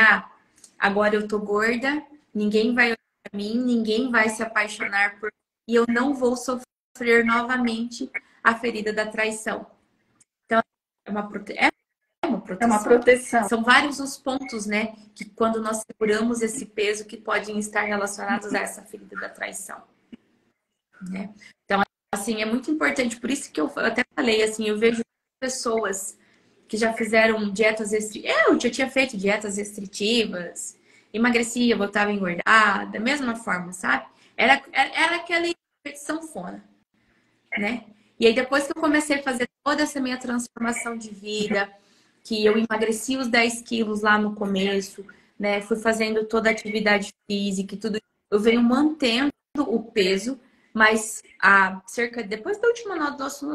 agora eu tô gorda, ninguém vai olhar pra mim, ninguém vai se apaixonar por mim, e eu não vou sofrer novamente a ferida da traição. Então, é uma É uma proteção. proteção. São vários os pontos, né, que quando nós seguramos esse peso, que podem estar relacionados a essa ferida da traição, né? Então, assim, é muito importante. Por isso que eu até falei, assim, eu vejo pessoas que já fizeram dietas restritivas. Eu já tinha feito dietas restritivas, emagrecia, voltava engordada, da mesma forma, sabe? Era aquela repetição fora, né? E aí, depois que eu comecei a fazer toda essa minha transformação de vida, que eu emagreci os 10 quilos lá no começo, né? Fui fazendo toda a atividade física e tudo. Eu venho mantendo o peso, mas depois da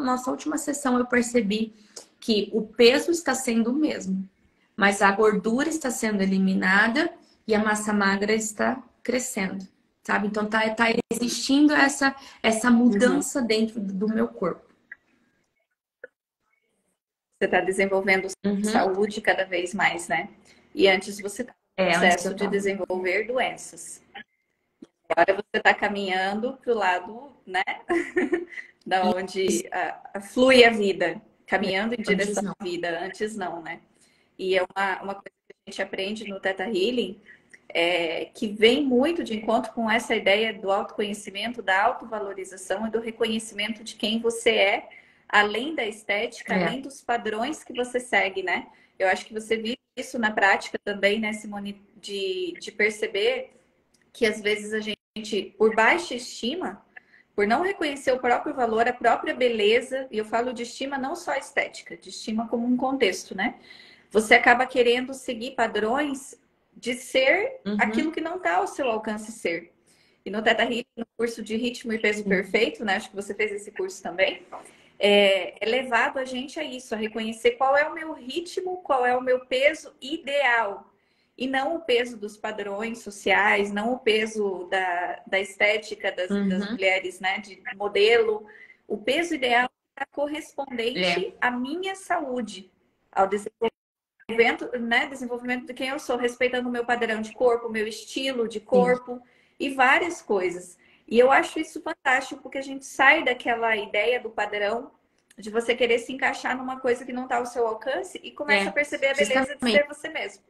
nossa última sessão, eu percebi que o peso está sendo o mesmo, mas a gordura está sendo eliminada e a massa magra está crescendo, sabe? Então tá existindo essa Uhum. mudança dentro do meu corpo. Você está desenvolvendo Uhum. saúde cada vez mais, né? E antes você estava no Antes processo eu de tava. desenvolver doenças. Agora você está caminhando para o lado, né? Da onde flui a vida, caminhando em Antes direção não. à vida. Antes não, né? E é uma coisa que a gente aprende no Theta Healing, que vem muito de encontro com essa ideia do autoconhecimento, da autovalorização e do reconhecimento de quem você é, além da estética, É. além dos padrões que você segue, né? Eu acho que você vive isso na prática também, né, Simone, de perceber que às vezes a gente, por baixa estima, por não reconhecer o próprio valor, a própria beleza, e eu falo de estima não só estética, de estima como um contexto, né? Você acaba querendo seguir padrões de ser aquilo Uhum. que não está ao seu alcance ser. E no Teta Healing, no curso de ritmo e peso Sim. perfeito, né? Acho que você fez esse curso também. Levado a gente a isso, a reconhecer qual é o meu ritmo, qual é o meu peso ideal. E não o peso dos padrões sociais, não o peso da estética das Uhum. mulheres, né? De modelo. O peso ideal está É. correspondente à minha saúde, ao desenvolvimento, né, desenvolvimento de quem eu sou, respeitando o meu padrão de corpo, o meu estilo de Sim. corpo e várias coisas. E eu acho isso fantástico, porque a gente sai daquela ideia do padrão, de você querer se encaixar numa coisa que não está ao seu alcance e começa a É. perceber a beleza de Justamente. ser você mesmo.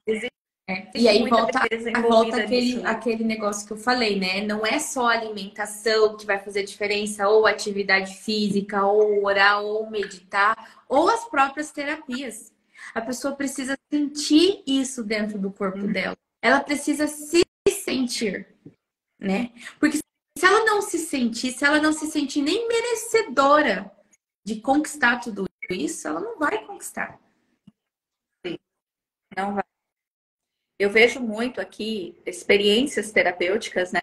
E Existe aí muita volta, beleza volta envolvida nisso, né? aquele negócio que eu falei, né? Não é só a alimentação que vai fazer diferença, ou atividade física, ou orar, ou meditar, ou as próprias terapias. A pessoa precisa sentir isso dentro do corpo dela. Ela precisa se sentir, né? Porque se ela não se sentir, se ela não se sentir nem merecedora de conquistar tudo isso, ela não vai conquistar. Não vai. Eu vejo muito aqui experiências terapêuticas, né?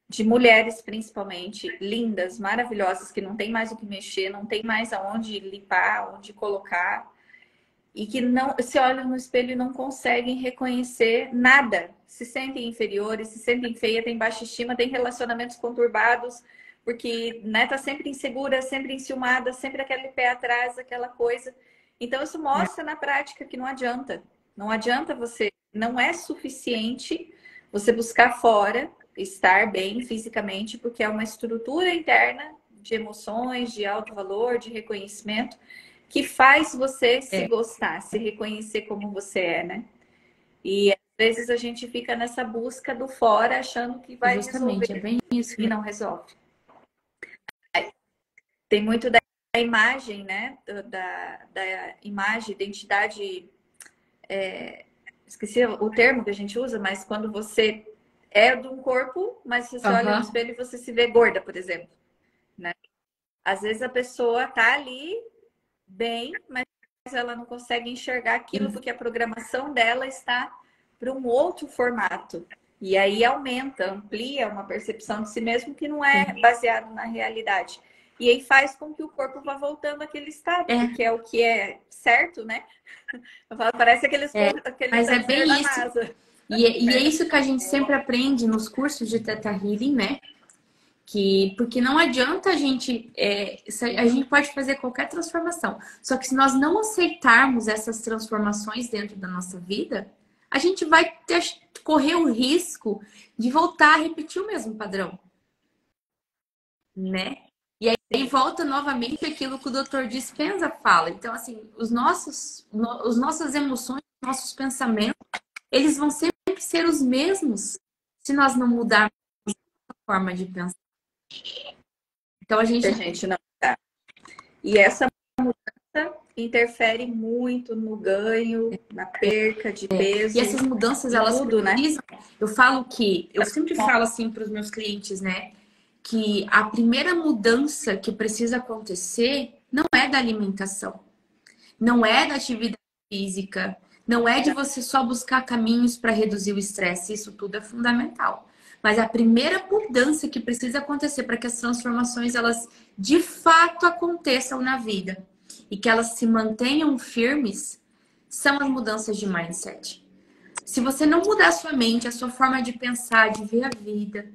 De mulheres principalmente, lindas, maravilhosas, que não tem mais o que mexer, não tem mais aonde limpar, onde colocar, e que não se olham no espelho e não conseguem reconhecer nada. Se sentem inferiores, se sentem feias, têm baixa estima, têm relacionamentos conturbados, porque né, tá sempre insegura, sempre enciumada, sempre aquele pé atrás, aquela coisa. Então, isso mostra na prática que não adianta. Não adianta você, não é suficiente você buscar fora, estar bem fisicamente, porque é uma estrutura interna de emoções, de alto valor, de reconhecimento, que faz você se É, gostar, se reconhecer como você é, né? E às vezes a gente fica nessa busca do fora, achando que vai justamente, é resolver bem isso e mesmo. não resolve. Tem muito da imagem, né? Da imagem, identidade. Esqueci o termo que a gente usa, mas quando você é de um corpo, mas você olha no Aham. espelho e você se vê gorda, por exemplo, né? Às vezes a pessoa tá ali bem, mas ela não consegue enxergar aquilo porque a programação dela está para um outro formato. E aí aumenta, amplia uma percepção de si mesmo que não é baseado na realidade. E aí faz com que o corpo vá voltando àquele estado, porque é o que é certo, né? Eu falo, parece aquele Mas é transfer bem da isso. NASA. E é isso que a gente sempre aprende nos cursos de Theta Healing, né? Porque não adianta a gente pode fazer qualquer transformação. Só que se nós não aceitarmos essas transformações dentro da nossa vida, a gente vai correr o risco de voltar a repetir o mesmo padrão, né? E aí volta novamente aquilo que o Dr. Dispenza fala. Então, assim, as nossas emoções, nossos pensamentos, eles vão sempre ser os mesmos se nós não mudarmos a forma de pensar. Então, a gente não tá. E essa mudança interfere muito no ganho, na perca de peso. E essas mudanças, elas tudo, precisam. Né? Eu sempre falo assim para os meus clientes, né? Que a primeira mudança que precisa acontecer não é da alimentação, não é da atividade física, não é de você só buscar caminhos para reduzir o estresse. Isso tudo é fundamental. Mas a primeira mudança que precisa acontecer para que as transformações elas de fato aconteçam na vida e que elas se mantenham firmes são as mudanças de mindset. Se você não mudar a sua mente, a sua forma de pensar, de ver a vida,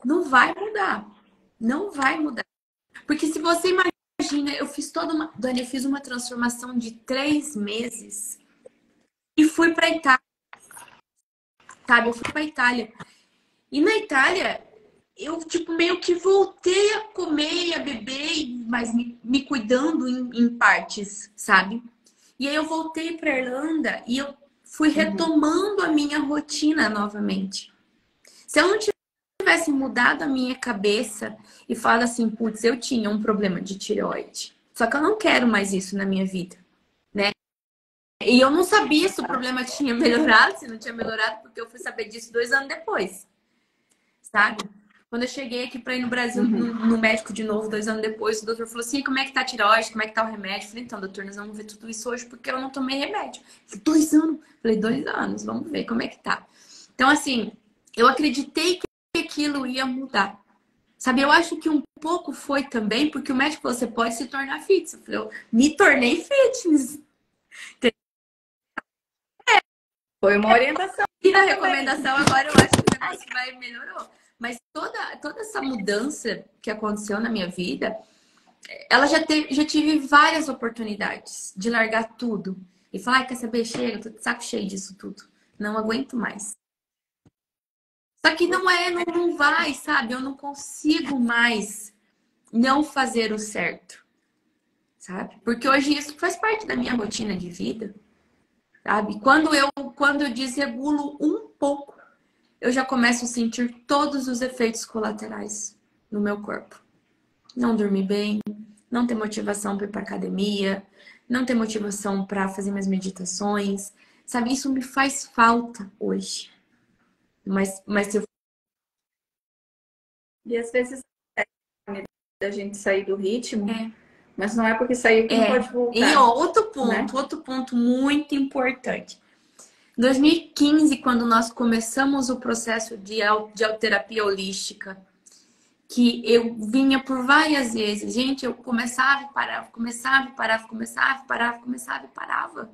não vai mudar. Não vai mudar. Porque se você imagina, Dani, eu fiz uma transformação de 3 meses e fui para Itália. Sabe, eu fui para Itália. E na Itália, eu, tipo, meio que voltei a comer e a beber, mas me cuidando em partes, sabe? E aí eu voltei para Irlanda e eu fui retomando a minha rotina novamente. Se eu não tivesse mudado a minha cabeça e falado assim, putz, eu tinha um problema de tireoide. Só que eu não quero mais isso na minha vida, né? E eu não sabia se o problema tinha melhorado, se não tinha melhorado, porque eu fui saber disso 2 anos depois, sabe? Quando eu cheguei aqui para ir no Brasil, no médico de novo, 2 anos depois, o doutor falou assim, como é que tá a tireoide, como é que tá o remédio? Eu falei, então, doutor, nós vamos ver tudo isso hoje porque eu não tomei remédio. Eu falei, 2 anos? Eu falei, 2 anos, vamos ver como é que tá. Então, assim, eu acreditei que aquilo ia mudar. Sabe, eu acho que um pouco foi também porque o médico falou, você pode se tornar fitness. Eu falei, eu me tornei fitness. Foi uma orientação. E na recomendação, agora eu acho que o negócio vai melhorou. Mas toda essa mudança que aconteceu na minha vida, ela já tive várias oportunidades de largar tudo. E falar, quer saber, chega, tô de saco cheio disso tudo. Não aguento mais. Só que não vai, sabe? Eu não consigo mais não fazer o certo, sabe? Porque hoje isso faz parte da minha rotina de vida, sabe? Quando eu desregulo um pouco, eu já começo a sentir todos os efeitos colaterais no meu corpo. Não dormir bem, não ter motivação para ir para academia, não ter motivação para fazer minhas meditações, sabe? Isso me faz falta hoje. Mas se eu... E às vezes a gente sair do ritmo, mas não é porque saiu que não pode voltar. E outro ponto muito importante. Em 2015, quando nós começamos o processo de terapia holística, que eu vinha por várias vezes, gente, eu começava e parava, começava e parava, começava e parava, começava e parava.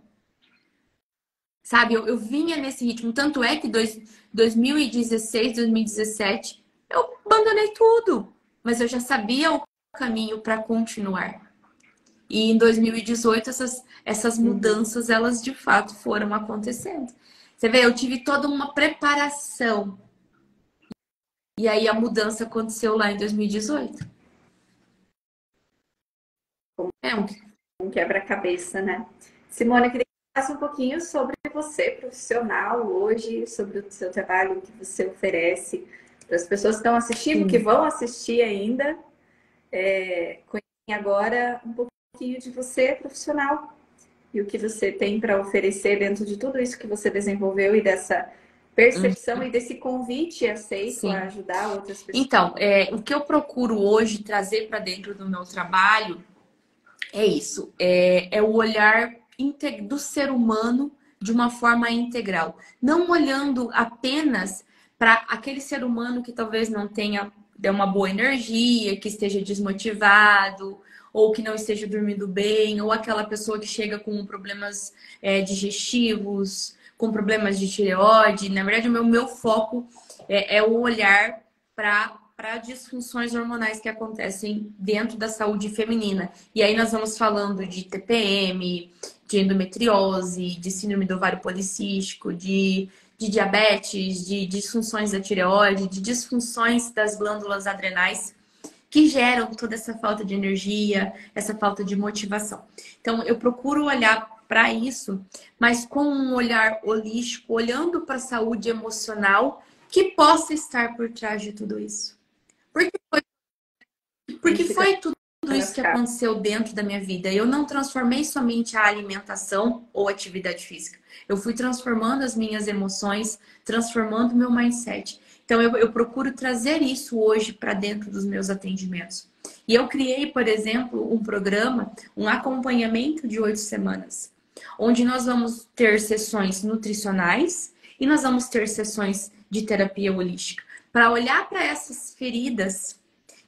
Sabe, eu vinha nesse ritmo. Tanto é que 2016, 2017, eu abandonei tudo. Mas eu já sabia o caminho para continuar. E em 2018, essas mudanças, elas de fato foram acontecendo. Você vê, eu tive toda uma preparação. E aí a mudança aconteceu lá em 2018. É um quebra-cabeça, né? Simone, eu queria que você falasse um pouquinho sobre você, profissional, hoje, sobre o seu trabalho que você oferece para as pessoas que estão assistindo, que vão assistir ainda. Conhecem agora um pouquinho de você, profissional, e o que você tem para oferecer dentro de tudo isso que você desenvolveu e dessa percepção e desse convite aceito Sim. a ajudar outras pessoas. Então, o que eu procuro hoje trazer para dentro do meu trabalho é isso. É o olhar do ser humano de uma forma integral. Não olhando apenas para aquele ser humano que talvez não tenha uma boa energia, que esteja desmotivado, ou que não esteja dormindo bem, ou aquela pessoa que chega com problemas digestivos, com problemas de tireoide. Na verdade, o meu foco é o olhar para disfunções hormonais que acontecem dentro da saúde feminina. E aí nós vamos falando de TPM, de endometriose, de síndrome do ovário policístico, de diabetes, de disfunções da tireoide, de disfunções das glândulas adrenais que geram toda essa falta de energia, essa falta de motivação. Então, eu procuro olhar para isso, mas com um olhar holístico, olhando para a saúde emocional que possa estar por trás de tudo isso. Porque foi tudo isso que aconteceu dentro da minha vida. Eu não transformei somente a alimentação ou atividade física. Eu fui transformando as minhas emoções, transformando o meu mindset. Então, eu procuro trazer isso hoje para dentro dos meus atendimentos. E eu criei, por exemplo, um programa, um acompanhamento de 8 semanas, onde nós vamos ter sessões nutricionais e nós vamos ter sessões de terapia holística, para olhar para essas feridas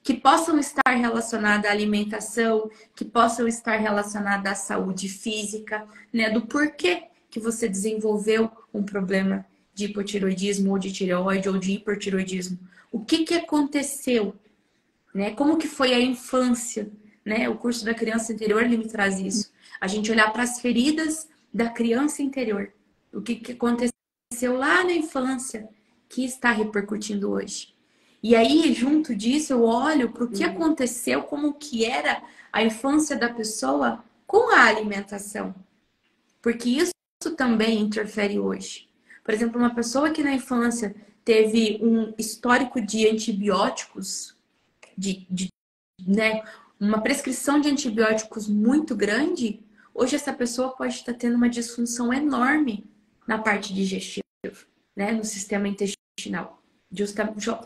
que possam estar relacionadas à alimentação, que possam estar relacionadas à saúde física, né? Do porquê que você desenvolveu um problema de hipotireoidismo ou de tireoide ou de hipertireoidismo. O que aconteceu, né? Como que foi a infância, né? O curso da criança interior, ele me traz isso. A gente olhar para as feridas da criança interior. O que aconteceu lá na infância que está repercutindo hoje. E aí, junto disso, eu olho para o que aconteceu, como que era a infância da pessoa com a alimentação. Porque isso também interfere hoje. Por exemplo, uma pessoa que na infância teve um histórico de antibióticos, né, uma prescrição de antibióticos muito grande, hoje essa pessoa pode estar tendo uma disfunção enorme na parte digestiva, né, no sistema intestinal.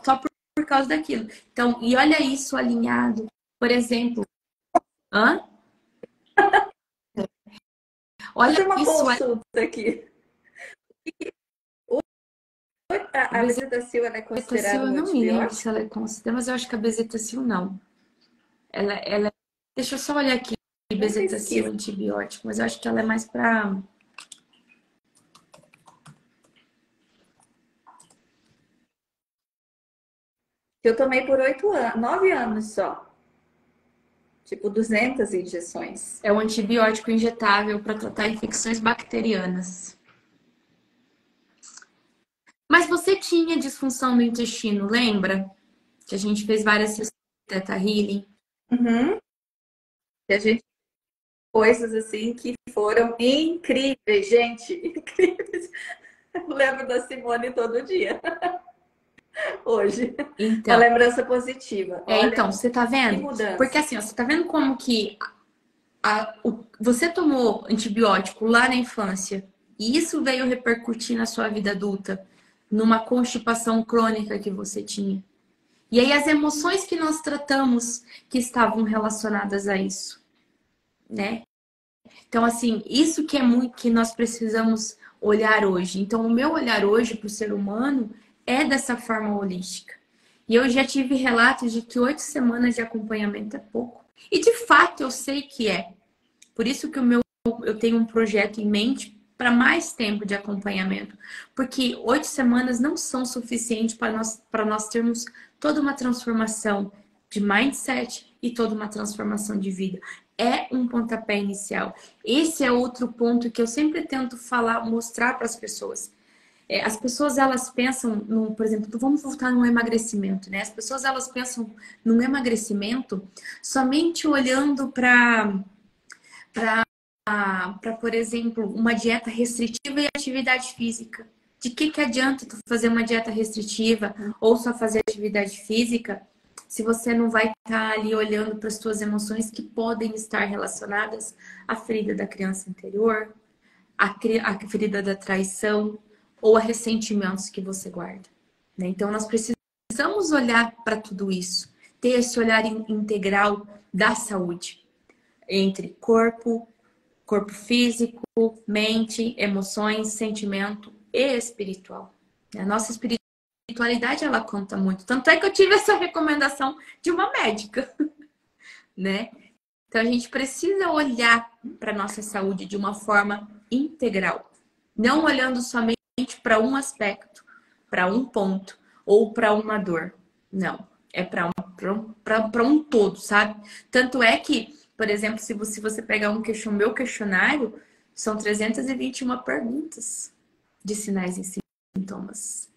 Só por causa daquilo. Então, e olha isso alinhado. Por exemplo, olha uma isso consulta aqui. A bezetacil é considerada um eu não me lembro se antibiótico? ela é considerada, mas eu acho que a bezetacil não. Ela... Deixa eu só olhar aqui, bezetacil antibiótico, mas eu acho que ela é mais para... Eu tomei por 9 anos só. Tipo, 200 injeções. É um antibiótico injetável para tratar infecções bacterianas. Mas você tinha disfunção no intestino, lembra? Que a gente fez várias sessões de Theta Healing. Uhum. E a gente... Coisas assim que foram incríveis, gente. Incríveis. Eu lembro da Simone todo dia. Hoje. Então, uma lembrança positiva. Olha, então, você tá vendo? Porque assim, ó, você tá vendo como que você tomou antibiótico lá na infância e isso veio repercutir na sua vida adulta, numa constipação crônica que você tinha. E aí as emoções que nós tratamos que estavam relacionadas a isso, né? Então, assim, isso que é muito que nós precisamos olhar hoje. Então, o meu olhar hoje para o ser humano é dessa forma holística. E eu já tive relatos de que 8 semanas de acompanhamento é pouco. E de fato eu sei que é. Por isso que eu tenho um projeto em mente para mais tempo de acompanhamento. Porque 8 semanas não são suficientes para nós termos toda uma transformação de mindset e toda uma transformação de vida. É um pontapé inicial. Esse é outro ponto que eu sempre tento falar, mostrar para as pessoas. As pessoas, elas pensam, por exemplo, vamos voltar no emagrecimento, né? As pessoas, elas pensam no emagrecimento somente olhando para, por exemplo, uma dieta restritiva e atividade física. De que adianta tu fazer uma dieta restritiva ou só fazer atividade física se você não vai estar ali olhando para as suas emoções que podem estar relacionadas à ferida da criança interior, à ferida da traição, ou a ressentimentos que você guarda, né? Então, nós precisamos olhar para tudo isso, ter esse olhar integral da saúde, entre corpo físico, mente, emoções, sentimento e espiritual. A nossa espiritualidade, ela conta muito. Tanto é que eu tive essa recomendação de uma médica, né? Então, a gente precisa olhar para a nossa saúde de uma forma integral. Não olhando somente para um aspecto, para um ponto ou para uma dor. Não. É para um todo, sabe? Tanto é que, por exemplo, se você pegar meu questionário, são 321 perguntas de sinais e sintomas.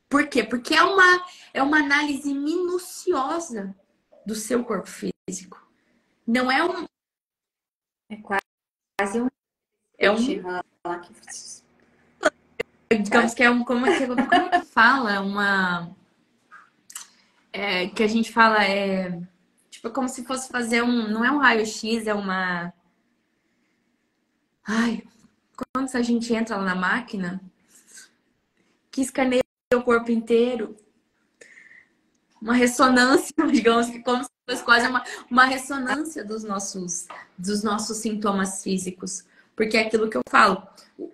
Por quê? Porque é uma análise minuciosa do seu corpo físico. Não é um. É quase um. É um. Digamos que é um. Como é que fala? Uma. Que a gente fala tipo como se fosse fazer um, não é um raio-x, é uma, quando a gente entra lá na máquina que escaneia o corpo inteiro, uma ressonância, digamos que como se fosse quase uma ressonância dos nossos sintomas físicos, porque é aquilo que eu falo,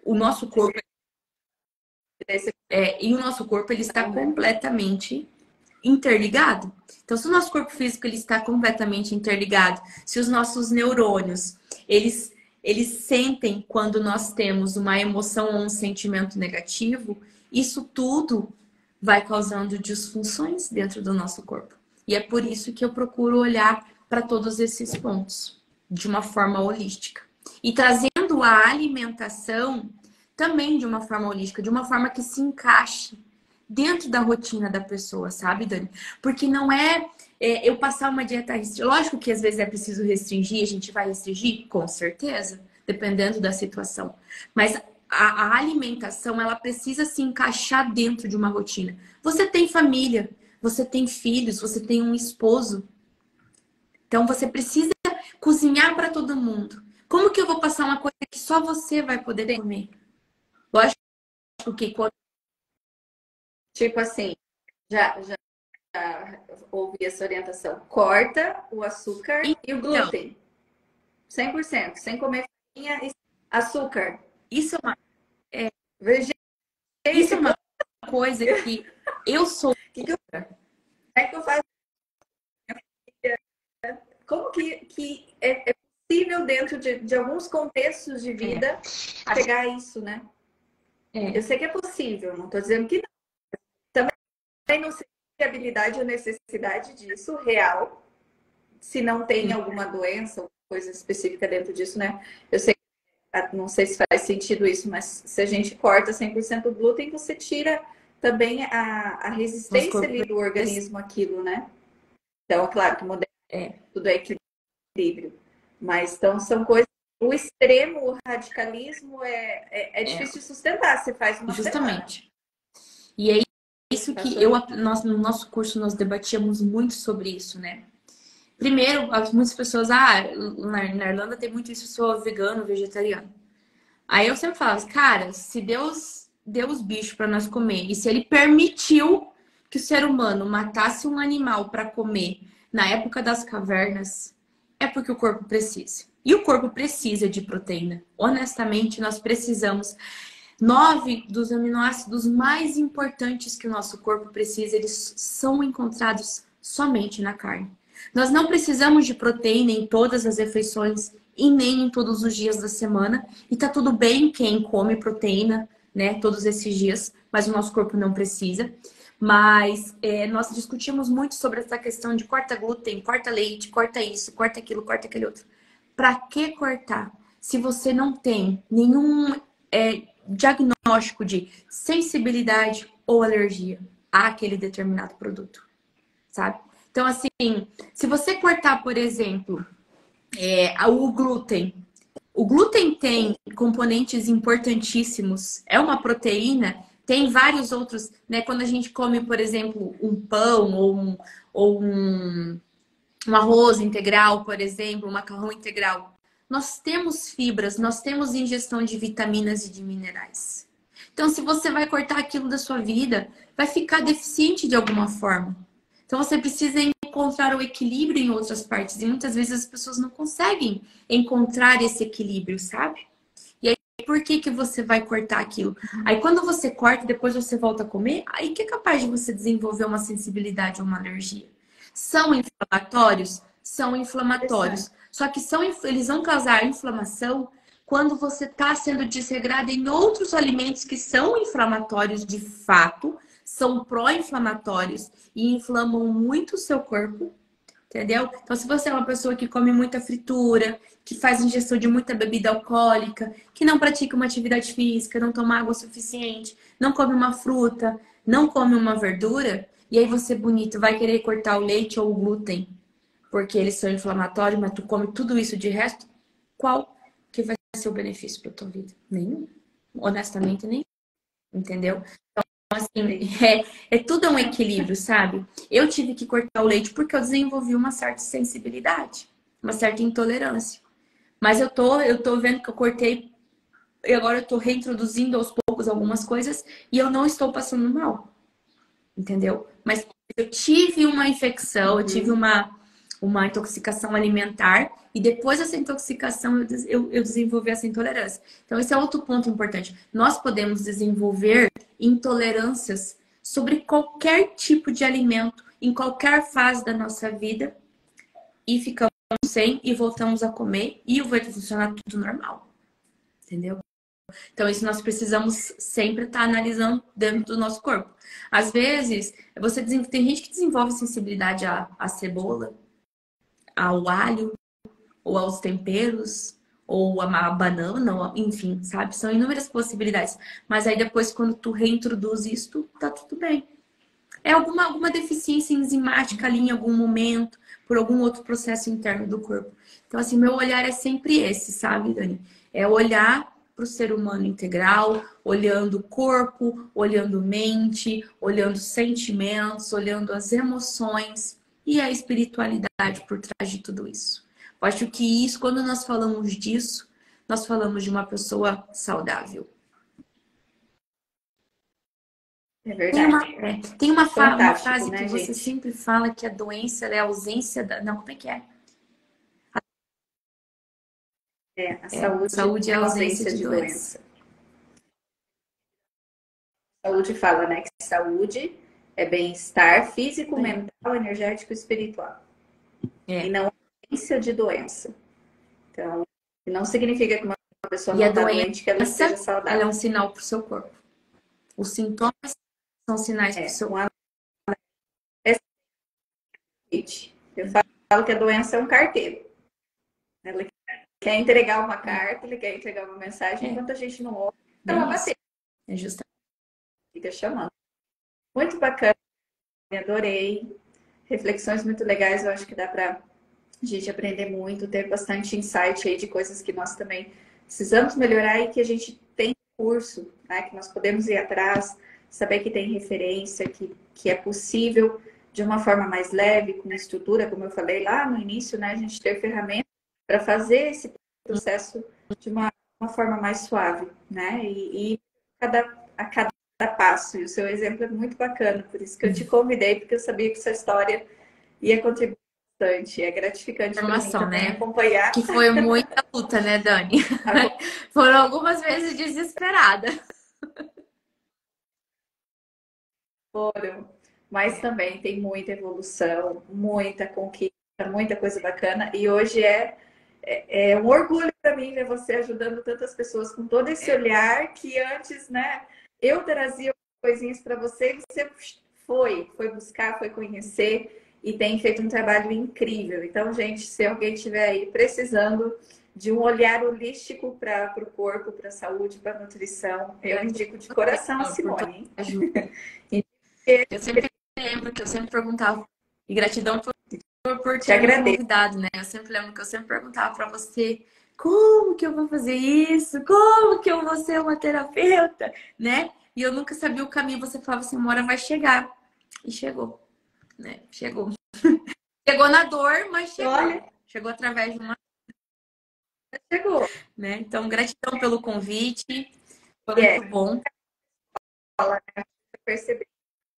o nosso corpo e o nosso corpo ele está completamente interligado. Então, se o nosso corpo físico ele está completamente interligado, se os nossos neurônios eles sentem quando nós temos uma emoção ou um sentimento negativo, isso tudo vai causando disfunções dentro do nosso corpo. E é por isso que eu procuro olhar para todos esses pontos de uma forma holística. E trazendo a alimentação também de uma forma holística, de uma forma que se encaixe dentro da rotina da pessoa, sabe, Dani? Porque não é eu passar uma dieta restritiva. Lógico que às vezes é preciso restringir, a gente vai restringir, com certeza, dependendo da situação. Mas a alimentação, ela precisa se encaixar dentro de uma rotina. Você tem família, você tem filhos, você tem um esposo. Então você precisa cozinhar para todo mundo. Como que eu vou passar uma coisa que só você vai poder comer? Lógico que quando Tipo assim, já ouvi essa orientação. Corta o açúcar e o glúten. 100%. Sem comer farinha e açúcar. Isso é uma, Isso é uma coisa que eu sou. é que eu faço? Como que é possível dentro de alguns contextos de vida pegar isso, né? Eu sei que é possível, não estou dizendo que não. Também não sei se a habilidade ou necessidade disso real, se não tem alguma doença ou coisa específica dentro disso, né? Eu sei, não sei se faz sentido isso, mas se a gente corta 100% o glúten, você tira também a resistência ali do organismo àquilo, né? Então, claro que tudo é equilíbrio. Mas então são coisas. O extremo, o radicalismo é difícil de sustentar. Você faz uma Justamente. E é isso que no nosso curso nós debatíamos muito sobre isso, né? Primeiro, muitas pessoas, na Irlanda tem muito isso, eu sou vegano, vegetariano. Aí eu sempre falo, cara, se Deus deu os bichos para nós comer, e se ele permitiu que o ser humano matasse um animal para comer na época das cavernas, é porque o corpo precisa. E o corpo precisa de proteína. Honestamente, nós precisamos. 9 dos aminoácidos mais importantes que o nosso corpo precisa, eles são encontrados somente na carne. Nós não precisamos de proteína em todas as refeições e nem em todos os dias da semana. E tá tudo bem quem come proteína, né, todos esses dias, mas o nosso corpo não precisa. Mas nós discutimos muito sobre essa questão de corta glúten, corta leite, corta isso, corta aquilo, corta aquele outro. Para que cortar? Se você não tem nenhum diagnóstico de sensibilidade ou alergia àquele determinado produto, sabe? Então, assim, se você cortar, por exemplo, o glúten tem componentes importantíssimos, é uma proteína, tem vários outros, né? Quando a gente come, por exemplo, um pão ou um arroz integral, por exemplo, um macarrão integral, nós temos fibras, nós temos ingestão de vitaminas e de minerais. Então, se você vai cortar aquilo da sua vida, vai ficar deficiente de alguma forma. Então, você precisa encontrar o equilíbrio em outras partes. E muitas vezes as pessoas não conseguem encontrar esse equilíbrio, sabe? E aí, por que que você vai cortar aquilo? Aí, quando você corta, depois você volta a comer, aí que é capaz de você desenvolver uma sensibilidade ou uma alergia. São inflamatórios? São inflamatórios. Só que eles vão causar inflamação quando você está sendo desregrada em outros alimentos que são inflamatórios de fato, são pró-inflamatórios e inflamam muito o seu corpo, entendeu? Então, se você é uma pessoa que come muita fritura, que faz ingestão de muita bebida alcoólica, que não pratica uma atividade física, não toma água suficiente, não come uma fruta, não come uma verdura, e aí você, bonito, vai querer cortar o leite ou o glúten, porque eles são inflamatórios, mas tu come tudo isso de resto, qual que vai ser o benefício para tua vida? Nenhum. Honestamente, nenhum. Entendeu? Assim, tudo um equilíbrio, sabe? Eu tive que cortar o leite porque eu desenvolvi uma certa sensibilidade, uma certa intolerância. Mas eu tô vendo que eu cortei e agora eu tô reintroduzindo aos poucos algumas coisas e eu não estou passando mal. Entendeu? Mas eu tive uma infecção, eu tive uma intoxicação alimentar e depois dessa intoxicação eu desenvolvi essa intolerância. Então, esse é outro ponto importante. Nós podemos desenvolver intolerâncias sobre qualquer tipo de alimento, em qualquer fase da nossa vida e ficamos sem e voltamos a comer e vai funcionar tudo normal. Entendeu? Então, isso nós precisamos sempre estar analisando dentro do nosso corpo. Às vezes, tem gente que desenvolve sensibilidade à cebola, ao alho, ou aos temperos, ou a banana, enfim, sabe? São inúmeras possibilidades. Mas aí depois, quando tu reintroduz isso, tá tudo bem. É alguma deficiência enzimática ali em algum momento, por algum outro processo interno do corpo. Então, assim, meu olhar é sempre esse, sabe, Dani? É olhar para o ser humano integral, olhando o corpo, olhando mente, olhando sentimentos, olhando as emoções e a espiritualidade por trás de tudo isso. Eu acho que isso, quando nós falamos disso, nós falamos de uma pessoa saudável. É verdade. Tem uma frase né, que você gente? sempre fala que a doença é a ausência da. Não, como é que é? A saúde É é a a ausência ausência de de doença. doença. Saúde fala, né, que saúde é bem-estar físico, mental, energético e espiritual. E não ausência de doença. Então, não significa que uma pessoa E a não está doente que ela esteja doença, ela é saudável. um sinal para o seu corpo. Os sintomas são sinais para o seu corpo. Eu falo que a doença é um carteiro. Ela quer entregar uma carta, ele quer entregar uma mensagem, enquanto a gente não ouve, ela bater. É justamente. Fica chamando. Muito bacana, adorei. Reflexões muito legais, eu acho que dá para a gente aprender muito, ter bastante insight aí de coisas que nós também precisamos melhorar e que a gente tem curso, né? Que nós podemos ir atrás, saber que tem referência, que é possível de uma forma mais leve, com estrutura, como eu falei lá no início, né? A gente ter ferramentas para fazer esse processo de uma forma mais suave, né? E a cada passo. E o seu exemplo é muito bacana, por isso que eu te convidei, porque eu sabia que sua história ia contribuir bastante. É gratificante para mim também, né, acompanhar. Que foi muita luta, né, Dani? Foram algumas vezes desesperada. Foram. Mas também tem muita evolução, muita conquista, muita coisa bacana. E hoje é um orgulho para mim ver você ajudando tantas pessoas com todo esse olhar que antes, né, eu trazia coisinhas para você e você foi buscar, foi conhecer e tem feito um trabalho incrível. Então, gente, se alguém estiver aí precisando de um olhar holístico para o corpo, para a saúde, para a nutrição, eu indico de coração a Simone. Eu sempre lembro que eu sempre perguntava, e gratidão por ter me convidado, né? Eu sempre lembro que eu sempre perguntava para você como que eu vou fazer isso? Como que eu vou ser uma terapeuta? Né? E eu nunca sabia o caminho. Você falava assim, uma hora vai chegar. E chegou, né? Chegou. Chegou na dor, mas chegou. Olha, chegou através de uma... Chegou. Né? Então, gratidão pelo convite. Foi muito bom. perceber.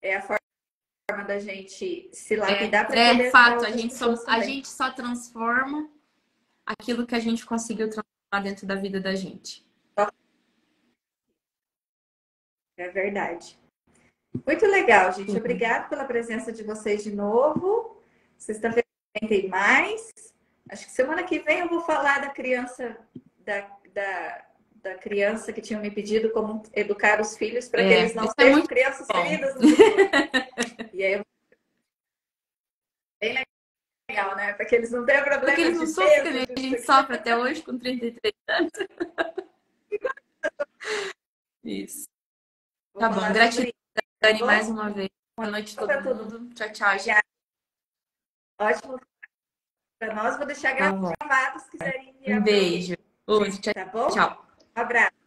É a forma da gente se lapidar para É poder fato, a a gente só transforma aquilo que a gente conseguiu transformar dentro da vida da gente. É verdade. Muito legal, gente. Obrigada pela presença de vocês de novo. Sexta-feira tem mais. Acho que semana que vem eu vou falar da criança, da criança que tinham me pedido como educar os filhos para que eles não sejam crianças feridas no futuro. E aí, bem legal, né? Para que eles não tenham problema Porque eles não de sofrem, peso. né? A gente sofre até hoje com 33 anos. Isso. Tá bom. Gratidão, Dani, mais uma vez. Boa noite a todo mundo. Tchau, tchau, gente. Ótimo para nós. Vou deixar gravado se quiserem enviar. Um beijo. Tchau. Tá bom? Tchau. Um abraço.